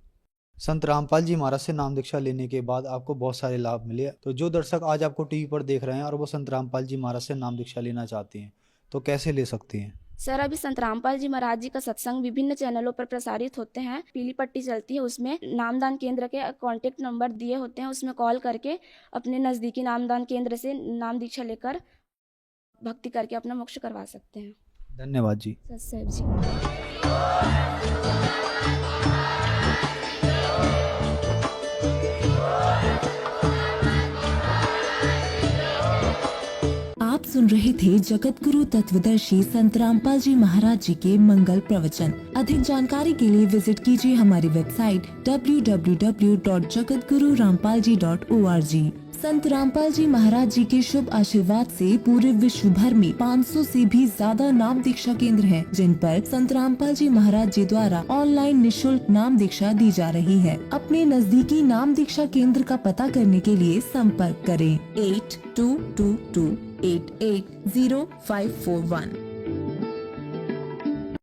संत रामपाल जी महाराज से नाम दीक्षा लेने के बाद आपको बहुत सारे लाभ मिले, तो जो दर्शक आज आपको टीवी पर देख रहे हैं और वो संत रामपाल जी महाराज से नाम दीक्षा लेना चाहते हैं, तो कैसे ले सकते हैं? सर, अभी संत रामपाल जी महाराज जी का सत्संग विभिन्न चैनलों पर प्रसारित होते हैं, पीली पट्टी चलती है, उसमें नामदान केंद्र के कांटेक्ट नंबर दिए होते हैं, उसमें कॉल करके अपने नज़दीकी नामदान केंद्र से नाम दीक्षा लेकर भक्ति करके अपना मोक्ष करवा सकते हैं। धन्यवाद जी। सत साहिब जी। आप सुन रहे थे जगत गुरु तत्वदर्शी संत रामपाल जी महाराज जी के मंगल प्रवचन। अधिक जानकारी के लिए विजिट कीजिए हमारी वेबसाइट www.jagatgururampalji.org। संत रामपाल जी महाराज जी के शुभ आशीर्वाद से पूरे विश्व भर में 500 से भी ज्यादा नाम दीक्षा केंद्र हैं, जिन पर संत रामपाल जी महाराज जी द्वारा ऑनलाइन निशुल्क नाम दीक्षा दी जा रही है। अपने नजदीकी नाम दीक्षा केंद्र का पता करने के लिए संपर्क करें 8222880541।